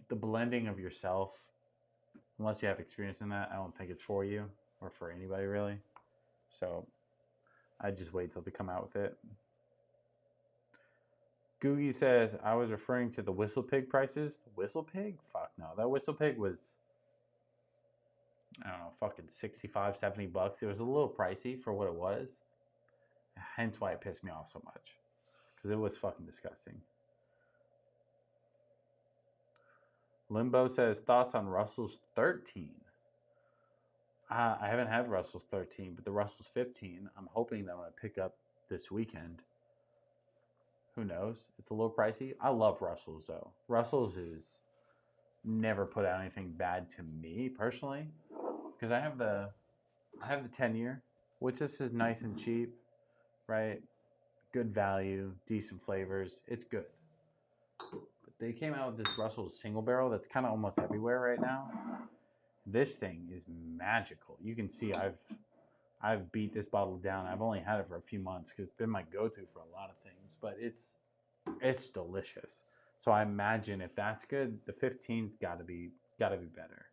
the blending of yourself, unless you have experience in that, I don't think it's for you or for anybody really. So I just wait till they come out with it. Googie says, I was referring to the Whistle Pig prices. Whistle Pig? Fuck no. That Whistle Pig was, I don't know, fucking 65, 70 bucks. It was a little pricey for what it was. Hence why it pissed me off so much. Because it was fucking disgusting. Limbo says, thoughts on Russell's 13? I haven't had Russell's 13, but the Russell's 15, I'm hoping that I'm going to pick up this weekend. Who knows? It's a little pricey. I love Russell's though. Russell's is never put out anything bad to me personally, because I have the 10-year, which is nice and cheap, right? Good value, decent flavors. It's good. But they came out with this Russell's single barrel that's kind of almost everywhere right now. This thing is magical. You can see I've beat this bottle down. I've only had it for a few months because it's been my go-to for a lot of things, but it's delicious. So I imagine if that's good, the 15's got to be better.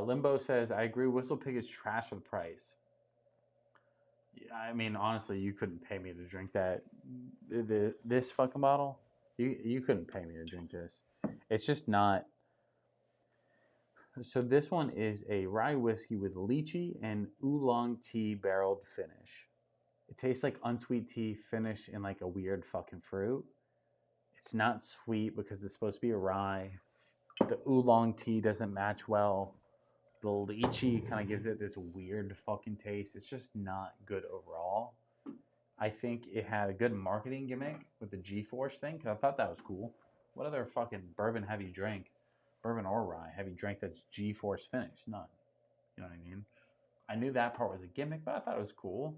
Limbo says, I agree. Whistle Pig is trash for the price. Yeah, I mean, honestly, you couldn't pay me to drink that. This fucking bottle, you couldn't pay me to drink this. It's just not. So this one is a rye whiskey with lychee and oolong tea barreled finish. It tastes like unsweet tea finished in like a weird fucking fruit. It's not sweet because it's supposed to be a rye. The oolong tea doesn't match well. The lychee kind of gives it this weird fucking taste. It's just not good overall. I think it had a good marketing gimmick with the G-Force thing, because I thought that was cool. What other fucking bourbon have you drank? Bourbon or rye have you drank that's G-Force finished? None. You know what I mean? I knew that part was a gimmick, but I thought it was cool.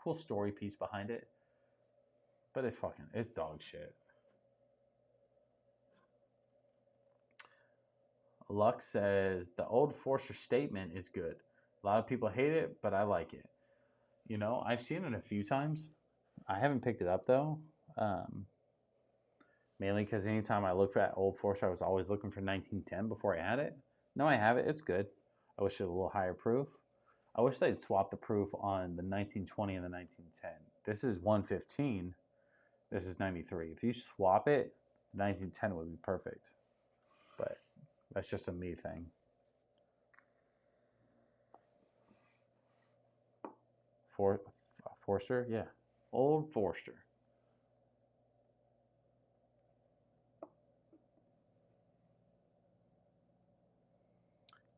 Cool story piece behind it. But it's dog shit. Lux says, the Old Forester statement is good. A lot of people hate it, but I like it. I've seen it a few times. I haven't picked it up, though. Mainly because anytime I looked at Old Forester, I was always looking for 1910 before I had it. No, I have it. It's good. I wish it was a little higher proof. I wish they'd swap the proof on the 1920 and the 1910. This is 115. This is 93. If you swap it, the 1910 would be perfect. But that's just a me thing. Forster? Yeah. Old Forester.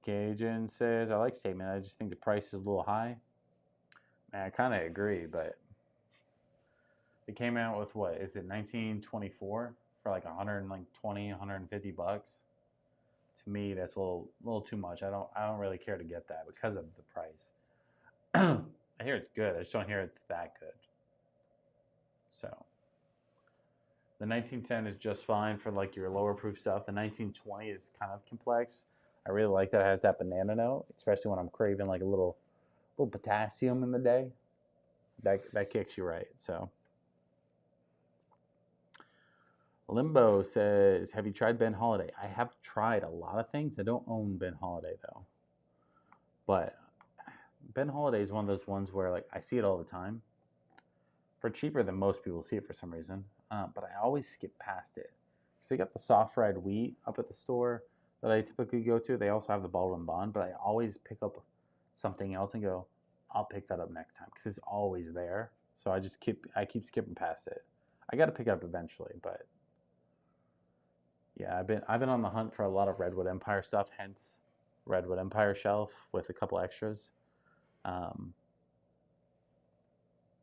Cajun says, I like statement. I just think the price is a little high. Man, I kind of agree, but it came out with what? Is it 1924 for like 120, 150 bucks? To me, that's a little too much. I don't really care to get that because of the price. I hear it's good. I just don't hear it's that good. So the 1910 is just fine for like your lower proof stuff. The 1920 is kind of complex. I really like that it has that banana note, especially when I'm craving like a little potassium in the day. That kicks you right. So Limbo says, have you tried Ben Holiday? I have tried a lot of things. I don't own Ben Holiday though. But Ben Holiday is one of those ones where like I see it all the time. For cheaper than most people see it for some reason. But I always skip past it. Because they got the soft fried wheat up at the store that I typically go to. They also have the Bourbon, but I always pick up something else and go, I'll pick that up next time because it's always there. So I keep skipping past it. I got to pick it up eventually, but yeah, I've been on the hunt for a lot of Redwood Empire stuff. Hence, Redwood Empire shelf with a couple extras.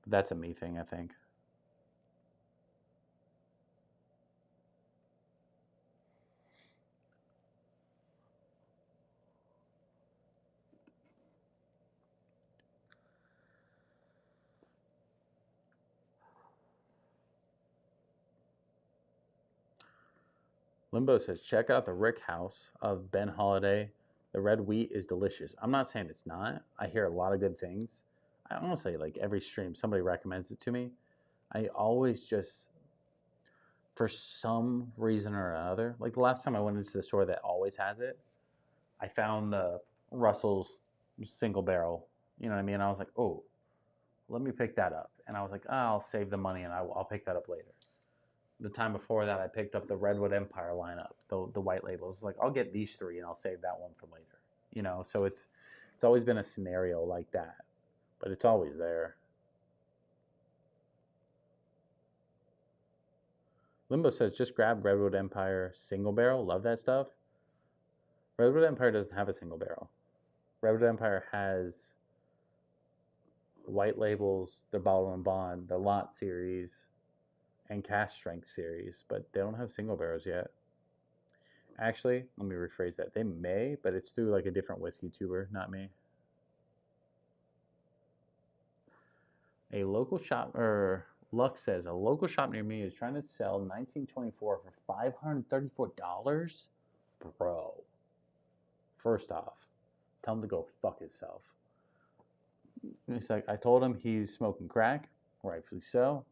That's a me thing, I think. Limbo says, check out the Rick House of Ben Holiday. The red wheat is delicious. I'm not saying it's not. I hear a lot of good things. I honestly, like every stream, somebody recommends it to me. I always just, for some reason or another, like the last time I went into the store that always has it, I found the Russell's single barrel. You know what I mean? I was like, oh, let me pick that up. And I was like, oh, I'll save the money and I'll pick that up later. The time before that, I picked up the Redwood Empire lineup, the white labels. Like, I'll get these three and I'll save that one for later. You know, so it's always been a scenario like that, but it's always there. Limbo says, just grab Redwood Empire single barrel. Love that stuff. Redwood Empire doesn't have a single barrel. Redwood Empire has white labels, their bottle and bond, the lot series, and cast strength series, but they don't have single barrels yet. Actually, let me rephrase that. They may, but it's through like a different whiskey tuber, not me. A local shop, or Lux says, a local shop near me is trying to sell 1924 for $534. Bro. First off, tell him to go fuck himself. It's like, I told him he's smoking crack, rightfully so.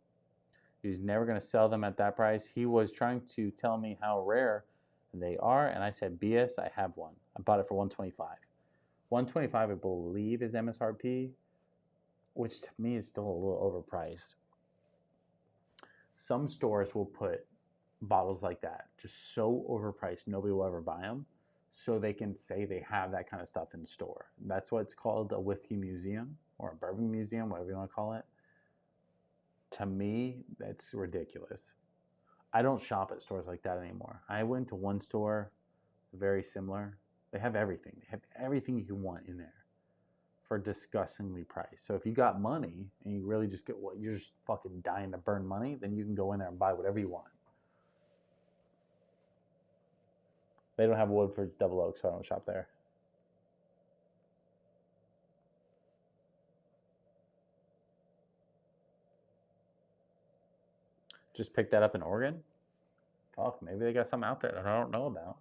He's never going to sell them at that price. He was trying to tell me how rare they are, and I said, BS, I have one. I bought it for $125. $125, I believe, is MSRP, which to me is still a little overpriced. Some stores will put bottles like that, just so overpriced, nobody will ever buy them, so they can say they have that kind of stuff in store. That's what it's called, a whiskey museum, or a bourbon museum, whatever you want to call it. To me, that's ridiculous. I don't shop at stores like that anymore. I went to one store, very similar. They have everything. They have everything you want in there for disgustingly priced. So if you got money and you really just you're just fucking dying to burn money, then you can go in there and buy whatever you want. They don't have Woodford's Double Oak, so I don't shop there. Just pick that up in Oregon? Fuck, maybe they got something out there that I don't know about.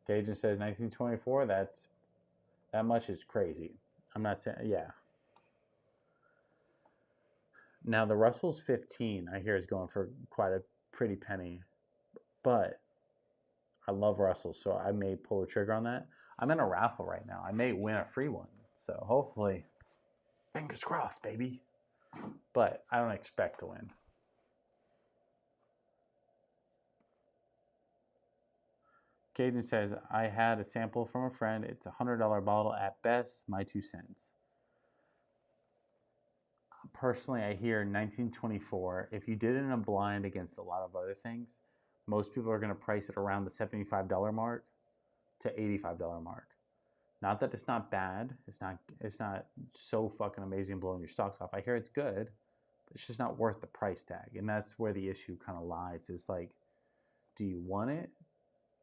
Cajun says 1924, that much is crazy. I'm not saying, yeah. Now the Russell's 15, I hear, is going for quite a pretty penny, but I love Russell, so I may pull the trigger on that. I'm in a raffle right now. I may win a free one, so hopefully, fingers crossed, baby. But I don't expect to win. Caden says, I had a sample from a friend. It's a $100 bottle at best, my 2 cents. Personally, I hear 1924. If you did it in a blind against a lot of other things, most people are going to price it around the $75 mark. to $85 mark. Not that it's not bad. It's not so fucking amazing blowing your socks off. I hear it's good, but it's just not worth the price tag. And that's where the issue kind of lies. Is like, do you want it?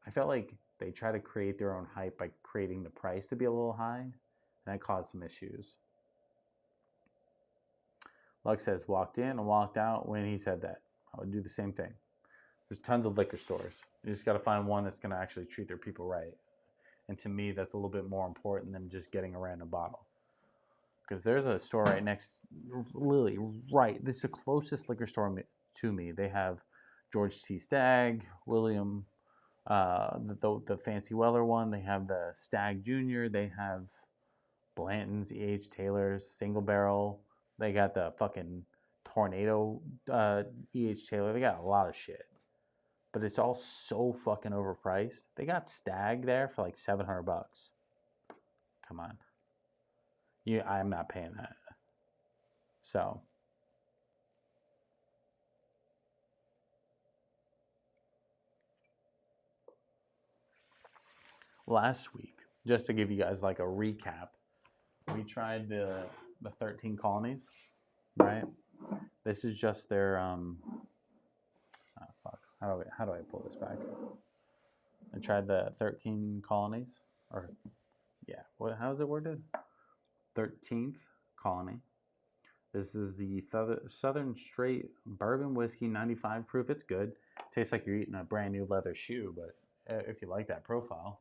I felt like they try to create their own hype by creating the price to be a little high, and that caused some issues. Lux says, walked in and walked out when he said that. I would do the same thing. There's tons of liquor stores. You just got to find one that's going to actually treat their people right. And to me, that's a little bit more important than just getting a random bottle. Because there's a store right next, literally right. This is the closest liquor store to me. They have George T. Stagg, William, the Fancy Weller one. They have the Stagg Jr. They have Blanton's, E.H. Taylor's, Single Barrel. They got the fucking Tornado E.H. Taylor. They got a lot of shit. But it's all so fucking overpriced. They got Stag there for like $700. Come on. I'm not paying that. So. Last week, just to give you guys like a recap, we tried the 13 colonies, right? This is just their, fuck. How do I pull this back? I tried the 13 colonies, or yeah, how is it worded? 13th colony. This is the Southern Straight Bourbon Whiskey, 95 proof. It's good. Tastes like you're eating a brand new leather shoe, but if you like that profile.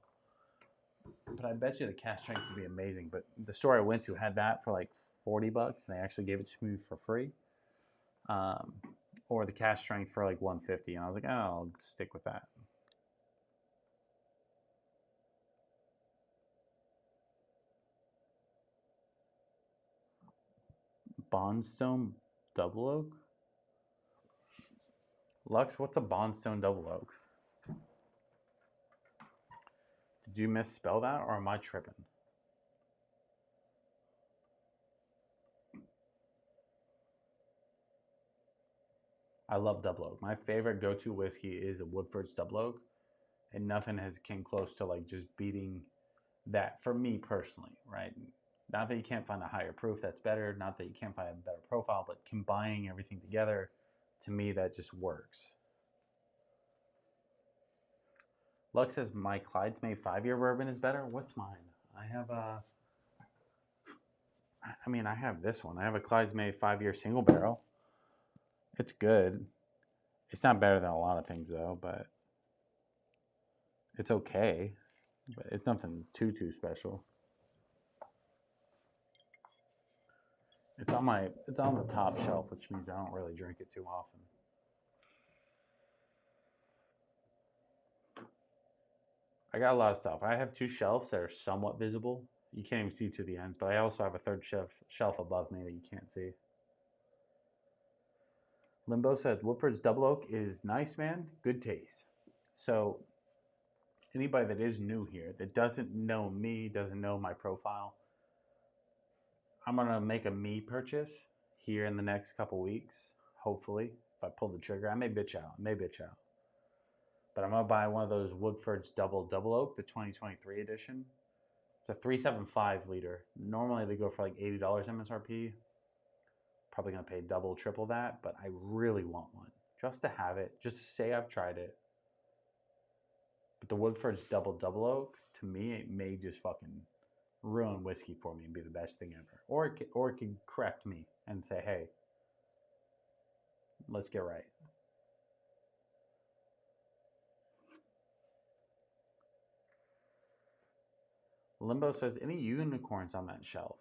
But I bet you the cask strength would be amazing. But the store I went to had that for like $40, and they actually gave it to me for free. Or the cask strength for like $150, and I was like, oh, I'll stick with that. Bondstone Double Oak? Lux, what's a Bondstone Double Oak? Did you misspell that, or am I tripping? I love Double Oak. My favorite go-to whiskey is a Woodford's Double Oak, and nothing has came close to like just beating that for me personally, right? Not that you can't find a higher proof that's better, not that you can't find a better profile, but combining everything together, to me, that just works. Lux says, my Clydesmaid 5-year bourbon is better. What's mine? I have I have this one. I have a Clydesmaid 5-year single barrel. It's good. It's not better than a lot of things, though, but it's okay. But it's nothing too special. It's on the top shelf, which means I don't really drink it too often. I got a lot of stuff. I have 2 shelves that are somewhat visible. You can't even see to the ends, but I also have a 3rd shelf above me that you can't see. Limbo says, Woodford's Double Oak is nice, man. Good taste. So anybody that is new here, that doesn't know me, doesn't know my profile, I'm going to make a me purchase here in the next couple weeks, hopefully. If I pull the trigger, I may bitch out. But I'm going to buy one of those Woodford's Double Oak, the 2023 edition. It's a 375 liter. Normally they go for like $80 MSRP. Probably going to pay double, triple that, but I really want one. Just to have it, just to say I've tried it. But the Woodford's Double Oak, to me, it may just fucking ruin whiskey for me and be the best thing ever. Or it could correct me and say, hey, let's get right. Limbo says, any unicorns on that shelf?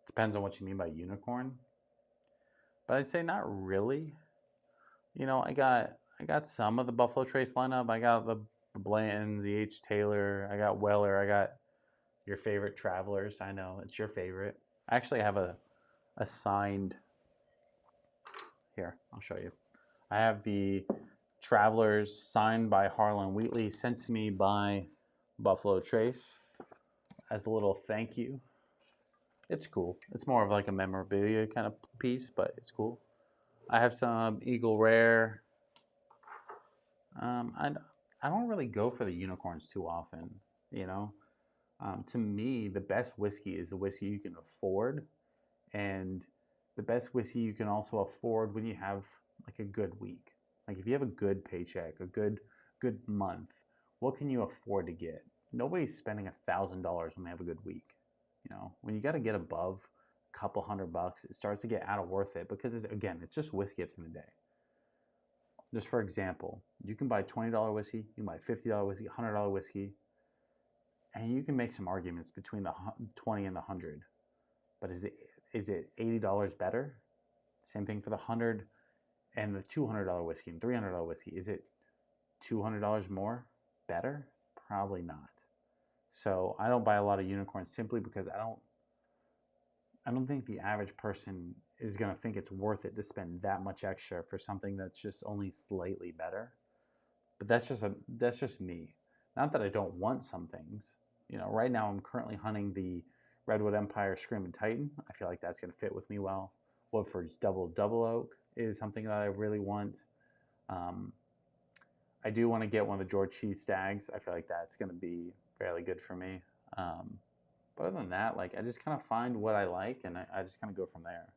Depends on what you mean by unicorn. But I'd say not really. You know, I got some of the Buffalo Trace lineup. I got the Blanton's, E.H. Taylor. I got Weller. I got your favorite Travelers. I know, it's your favorite. I actually have a signed... Here, I'll show you. I have the Travelers signed by Harlan Wheatley, sent to me by Buffalo Trace as a little thank you. It's cool. It's more of like a memorabilia kind of piece, but it's cool. I have some Eagle Rare. I don't really go for the unicorns too often. You know, to me, the best whiskey is the whiskey you can afford, and the best whiskey you can also afford when you have like a good week. Like if you have a good paycheck, a good month, what can you afford to get? Nobody's spending $1,000 when they have a good week. You know, when you got to get above a couple $100, it starts to get out of worth it because it's just whiskey at the end of the day. Just for example, you can buy $20 whiskey, you can buy $50 whiskey, $100 whiskey, and you can make some arguments between the 20 and the 100. But is it $80 better? Same thing for the 100 and the $200 whiskey and $300 whiskey. Is it $200 more better? Probably not. So I don't buy a lot of unicorns simply because I don't think the average person is going to think it's worth it to spend that much extra for something that's just only slightly better. But that's just me. Not that I don't want some things. You know, right now I'm currently hunting the Redwood Empire Screaming Titan. I feel like that's going to fit with me well. Woodford's Double Oak is something that I really want. I do want to get one of the George Cheese Stags. I feel like that's going to be fairly good for me. But other than that, like I just kind of find what I like and I just kind of go from there.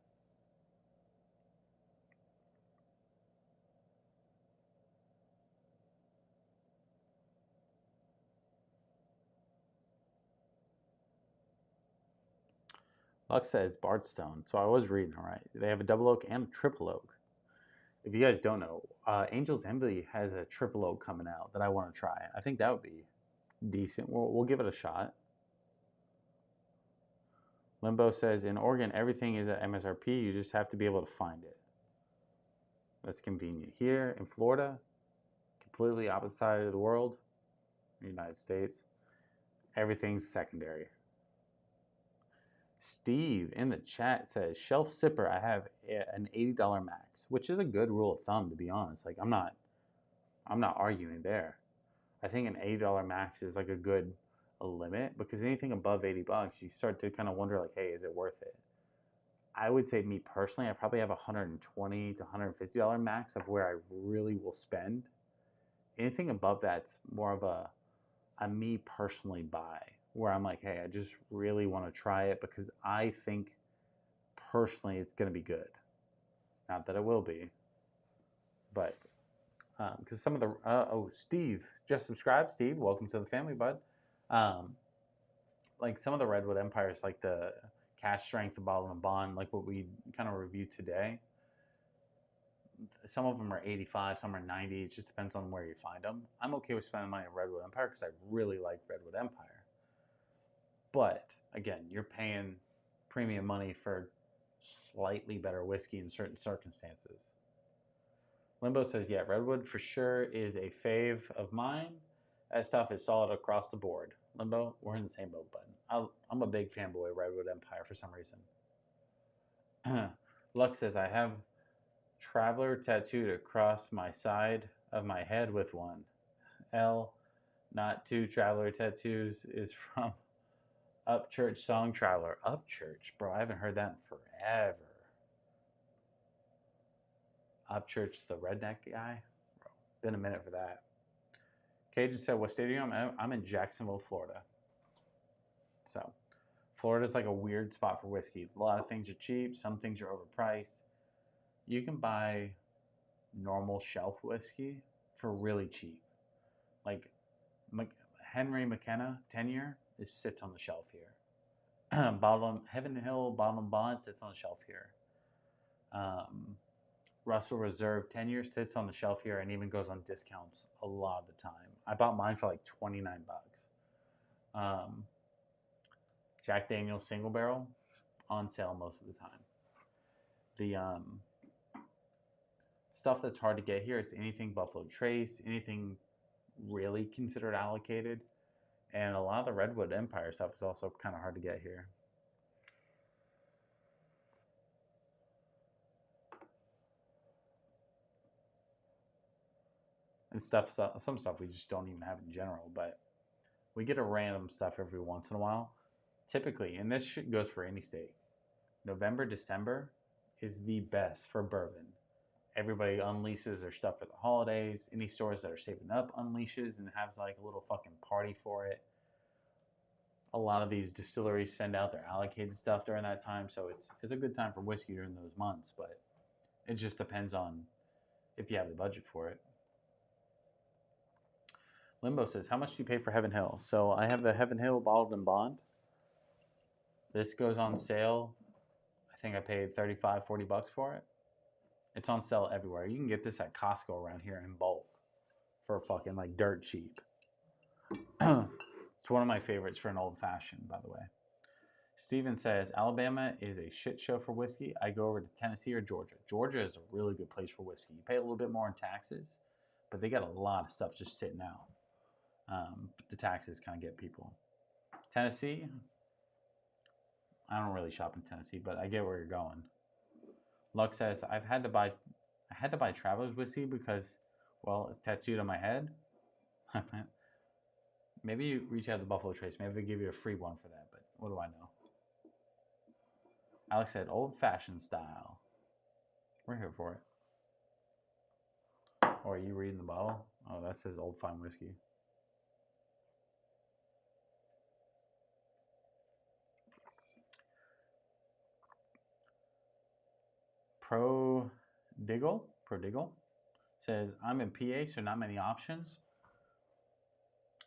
Luck says Bardstone. So I was reading all right. They have a double oak and a triple oak. If you guys don't know, Angel's Envy has a triple oak coming out that I want to try. I think that would be decent. We'll give it a shot. Limbo says in Oregon everything is at MSRP. You just have to be able to find it. That's convenient. Here in Florida, completely opposite side of the world, the United States, everything's secondary. Steve in the chat says shelf sipper. I have an $80 max, which is a good rule of thumb to be honest. Like I'm not arguing there. I think an $80 max is like a limit because anything above $80, you start to kind of wonder like, hey, is it worth it? I would say me personally, I probably have a $120 to $150 max of where I really will spend. Anything above that's more of a me personally buy where I'm like, hey, I just really want to try it because I think personally it's going to be good. Not that it will be, but because some of the Steve just subscribed. Steve, welcome to the family, bud. Like some of the Redwood Empires, like the cash strength, the bottle and bond, like what we kind of reviewed today. Some of them are 85, some are 90. It just depends on where you find them. I'm okay with spending money on Redwood Empire because I really like Redwood Empire. But again, you're paying premium money for slightly better whiskey in certain circumstances. Limbo says, yeah, Redwood for sure is a fave of mine. That stuff is solid across the board. Limbo, we're in the same boat, bud. I'm a big fanboy of Redwood Empire for some reason. Luck says, I have Traveler tattooed across my side of my head with one. L, not two Traveler tattoos, is from Upchurch Song Traveler. Upchurch? Bro, I haven't heard that in forever. Upchurch, the redneck guy? Bro, been a minute for that. Cajun said, what state are you in? I'm in Jacksonville, Florida. So, Florida's like a weird spot for whiskey. A lot of things are cheap. Some things are overpriced. You can buy normal shelf whiskey for really cheap. Like Henry McKenna 10-year sits on the shelf here. Heaven Hill Bottom Bond sits on the shelf here. Russell Reserve 10 years sits on the shelf here and even goes on discounts a lot of the time. I bought mine for like $29. Jack Daniel's Single Barrel on sale most of the time. The stuff that's hard to get here is anything Buffalo Trace, anything really considered allocated, and a lot of the Redwood Empire stuff is also kind of hard to get here. And some stuff we just don't even have in general, but we get a random stuff every once in a while. Typically, and this goes for any state, November, December is the best for bourbon everybody unleashes their stuff for the holidays. Any stores that are saving up unleashes and has like a little fucking party for it. A lot of these distilleries send out their allocated stuff during that time, so it's a good time for whiskey during those months. But it just depends on if you have the budget for it. Limbo says, how much do you pay for Heaven Hill? So I have the Heaven Hill bottled in bond. This goes on sale. I think I paid 35, 40 bucks for it. It's on sale everywhere. You can get this at Costco around here in bulk for fucking like dirt cheap. It's one of my favorites for an old fashioned, by the way. Steven says, Alabama is a shit show for whiskey. I go over to Tennessee or Georgia. Georgia is a really good place for whiskey. You pay a little bit more in taxes, but they got a lot of stuff just sitting out. The taxes kind of get people. Tennessee, I don't really shop in Tennessee, but I get where you're going. Luck says, I had to buy Traveler's whiskey because, well, it's tattooed on my head. Maybe you reach out to Buffalo Trace. Maybe they give you a free one for that, but what do I know? Alex said, old-fashioned style. We're here for it. Or are you reading the bottle? Oh, that says Old Fine Whiskey. Prodigal says, I'm in PA, so not many options.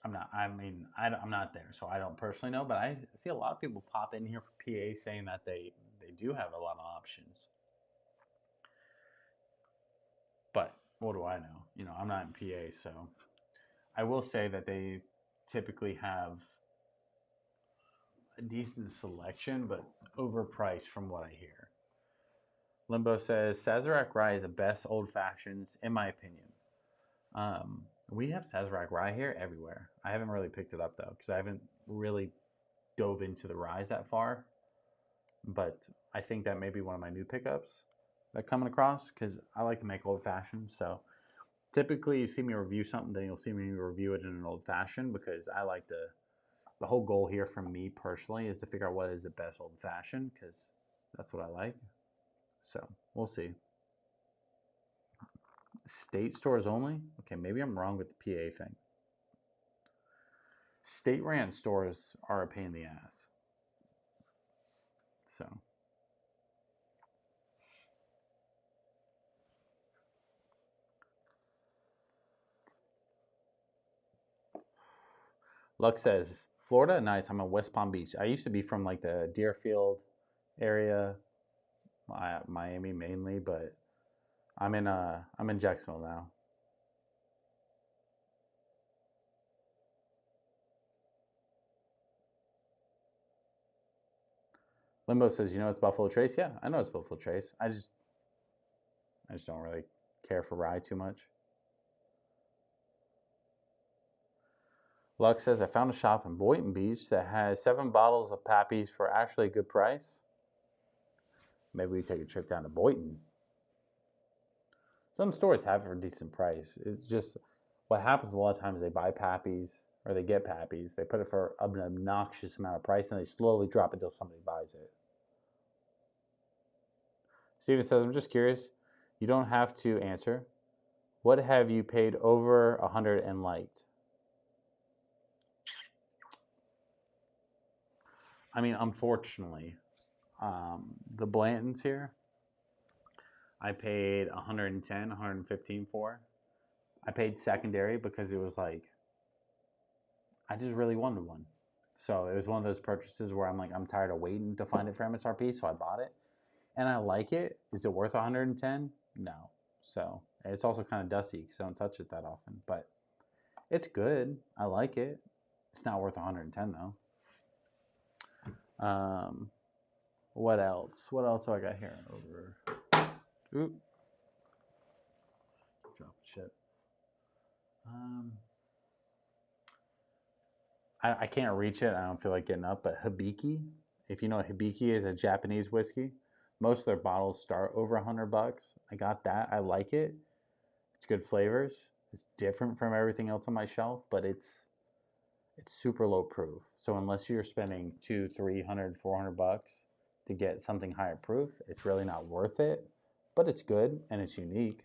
I'm not there, so I don't personally know, but I see a lot of people pop in here for PA saying that they do have a lot of options. But what do I know? You know, I'm not in PA, so I will say that they typically have a decent selection, but overpriced from what I hear. Limbo says, Sazerac Rye is the best old fashions, in my opinion. We have Sazerac Rye here everywhere. I haven't really picked it up, though, because I haven't really dove into the ryes that far. But I think that may be one of my new pickups that coming across, because I like to make old fashions. So typically you see me review something, then you'll see me review it in an old fashioned, because I like the whole goal here from me personally is to figure out what is the best old fashioned, because that's what I like. So we'll see. State stores only? Okay, maybe I'm wrong with the PA thing. State ran stores are a pain in the ass. So. Luck says, Florida, nice. I'm in West Palm Beach. I used to be from like the Deerfield area, Miami mainly, but I'm in Jacksonville now. Limbo says, you know it's Buffalo Trace? Yeah, I know it's Buffalo Trace. I just don't really care for rye too much. Luck says, I found a shop in Boynton Beach that has 7 bottles of Pappy's for actually a good price. Maybe we take a trip down to Boynton. Some stores have it for a decent price. It's just what happens a lot of times they buy Pappy's or they get Pappy's. They put it for an obnoxious amount of price and they slowly drop it until somebody buys it. Steven says, I'm just curious. You don't have to answer. What have you paid over 100 and liked? I mean, unfortunately, the Blantons here, I paid 110, 115 for. I paid secondary because it was like, I just really wanted one. So it was one of those purchases where I'm like, I'm tired of waiting to find it for MSRP, so I bought it. And I like it. Is it worth 110? No. So it's also kind of dusty because I don't touch it that often. But it's good. I like it. It's not worth 110 though. What else? What else do I got here? Over. Oop. Drop shit. I can't reach it. I don't feel like getting up. But Hibiki, if you know what Hibiki is, a Japanese whiskey. Most of their bottles start over $100. I got that. I like it. It's good flavors. It's different from everything else on my shelf, but it's super low proof. So unless you're spending $200, $300, $400 to get something higher proof, it's really not worth it. but it's good and it's unique.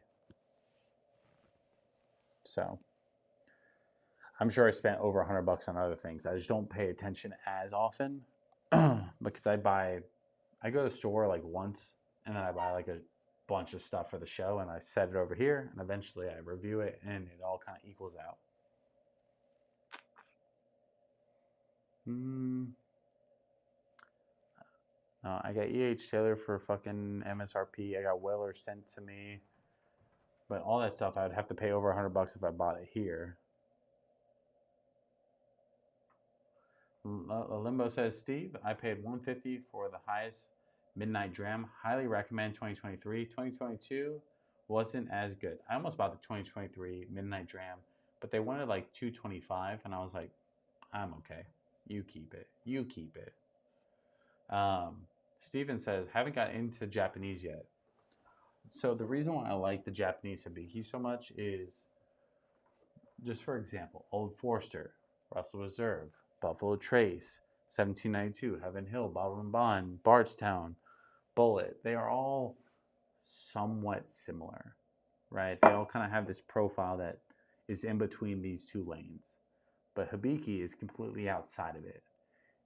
So I'm sure I spent over $100 on other things. I just don't pay attention as often because I go to the store like once and then I buy like a bunch of stuff for the show and I set it over here and eventually I review it and it all kind of equals out. I got E.H. Taylor for fucking MSRP. I got Weller sent to me. But all that stuff I would have to pay over $100 if I bought it here. Limbo says, Steve, I paid $150 for the highest midnight dram. Highly recommend 2023. 2022 wasn't as good. I almost bought the 2023 midnight dram, but they wanted like $225, and I was like, I'm okay. You keep it. You keep it. Steven says, haven't got into Japanese yet. So the reason why I like the Japanese hibiki so much is, just for example, Old Forester, Russell Reserve, Buffalo Trace, 1792, Heaven Hill, Bourbon, Bardstown, Bullet. They are all somewhat similar, right? They all kind of have this profile that is in between these two lanes. But hibiki is completely outside of it.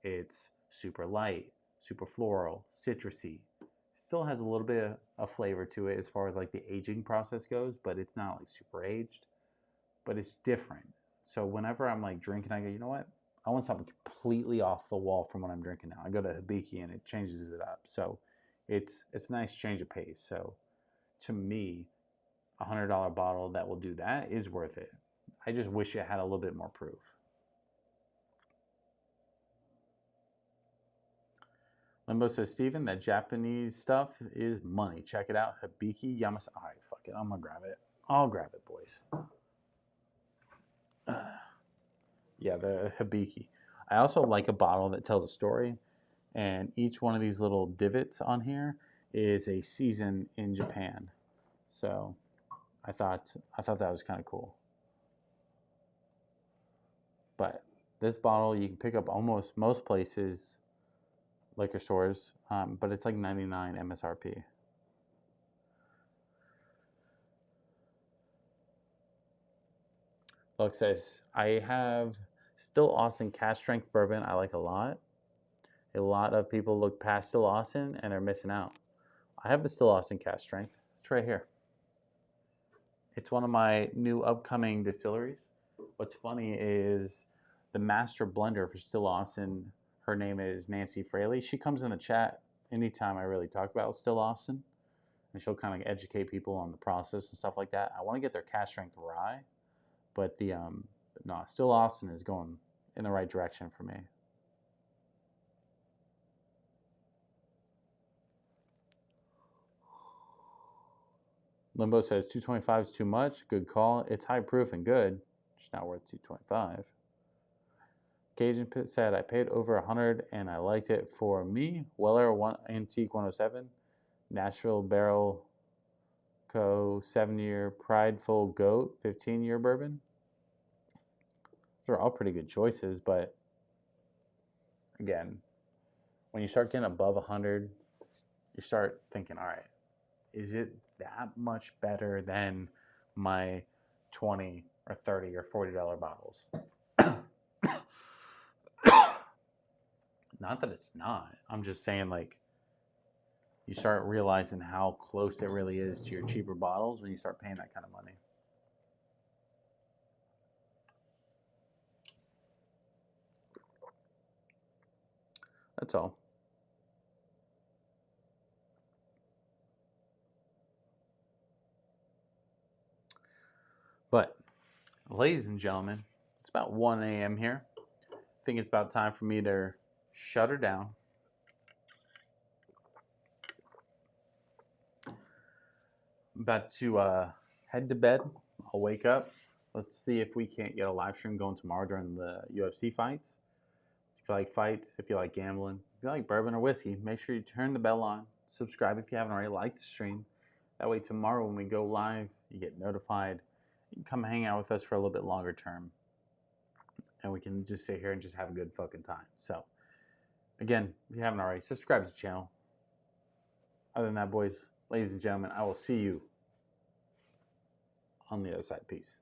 It's super light, super floral, citrusy. Still has a little bit of flavor to it as far as like the aging process goes, but it's not like super aged. But it's different. So whenever I'm like drinking, I go, you know what? I want something completely off the wall from what I'm drinking now. I go to hibiki and it changes it up. So it's a nice change of pace. So to me, $100 bottle that will do that is worth it. I just wish it had a little bit more proof. Limbo says, Steven, that Japanese stuff is money. Check it out. Hibiki Yamasa. All right, fuck it. I'm going to grab it. I'll grab it, boys. Yeah, the hibiki. I also like a bottle that tells a story, and each one of these little divots on here is a season in Japan. So I thought that was kind of cool. But this bottle you can pick up almost most places, liquor stores, but it's like $99 MSRP. Look says, I have Still Austin Cask Strength Bourbon. I like a lot. A lot of people look past Still Austin and they're missing out. I have the Still Austin Cask Strength. It's right here. It's one of my new upcoming distilleries. What's funny is the master blender for Still Austin, her name is Nancy Fraley. She comes in the chat anytime I really talk about Still Austin, and she'll kind of educate people on the process and stuff like that. I want to get their cask strength rye, but no, Still Austin is going in the right direction for me. Limbo says 225 is too much. Good call. It's high proof and good. It's not worth 225. Cajun Pit said, I paid over 100 and I liked it. For me, Weller Antique 107, Nashville Barrel Co. 7-year Prideful Goat 15-year bourbon. Those are all pretty good choices, but again, when you start getting above 100, you start thinking, all right, is it that much better than my $20 or $30 or $40 bottles? Not that it's not. I'm just saying, like, you start realizing how close it really is to your cheaper bottles when you start paying that kind of money. That's all. But, ladies and gentlemen, it's about 1 a.m. here. I think it's about time for me to shut her down. I'm about to head to bed. I'll wake up. Let's see if we can't get a live stream going tomorrow during the UFC fights. If you like fights, if you like gambling, if you like bourbon or whiskey, make sure you turn the bell on. Subscribe if you haven't already. Like the stream. That way tomorrow when we go live, you get notified. You can come hang out with us for a little bit longer term. And we can just sit here and just have a good fucking time. So, again, if you haven't already, subscribe to the channel. Other than that, boys, ladies and gentlemen, I will see you on the other side. Peace.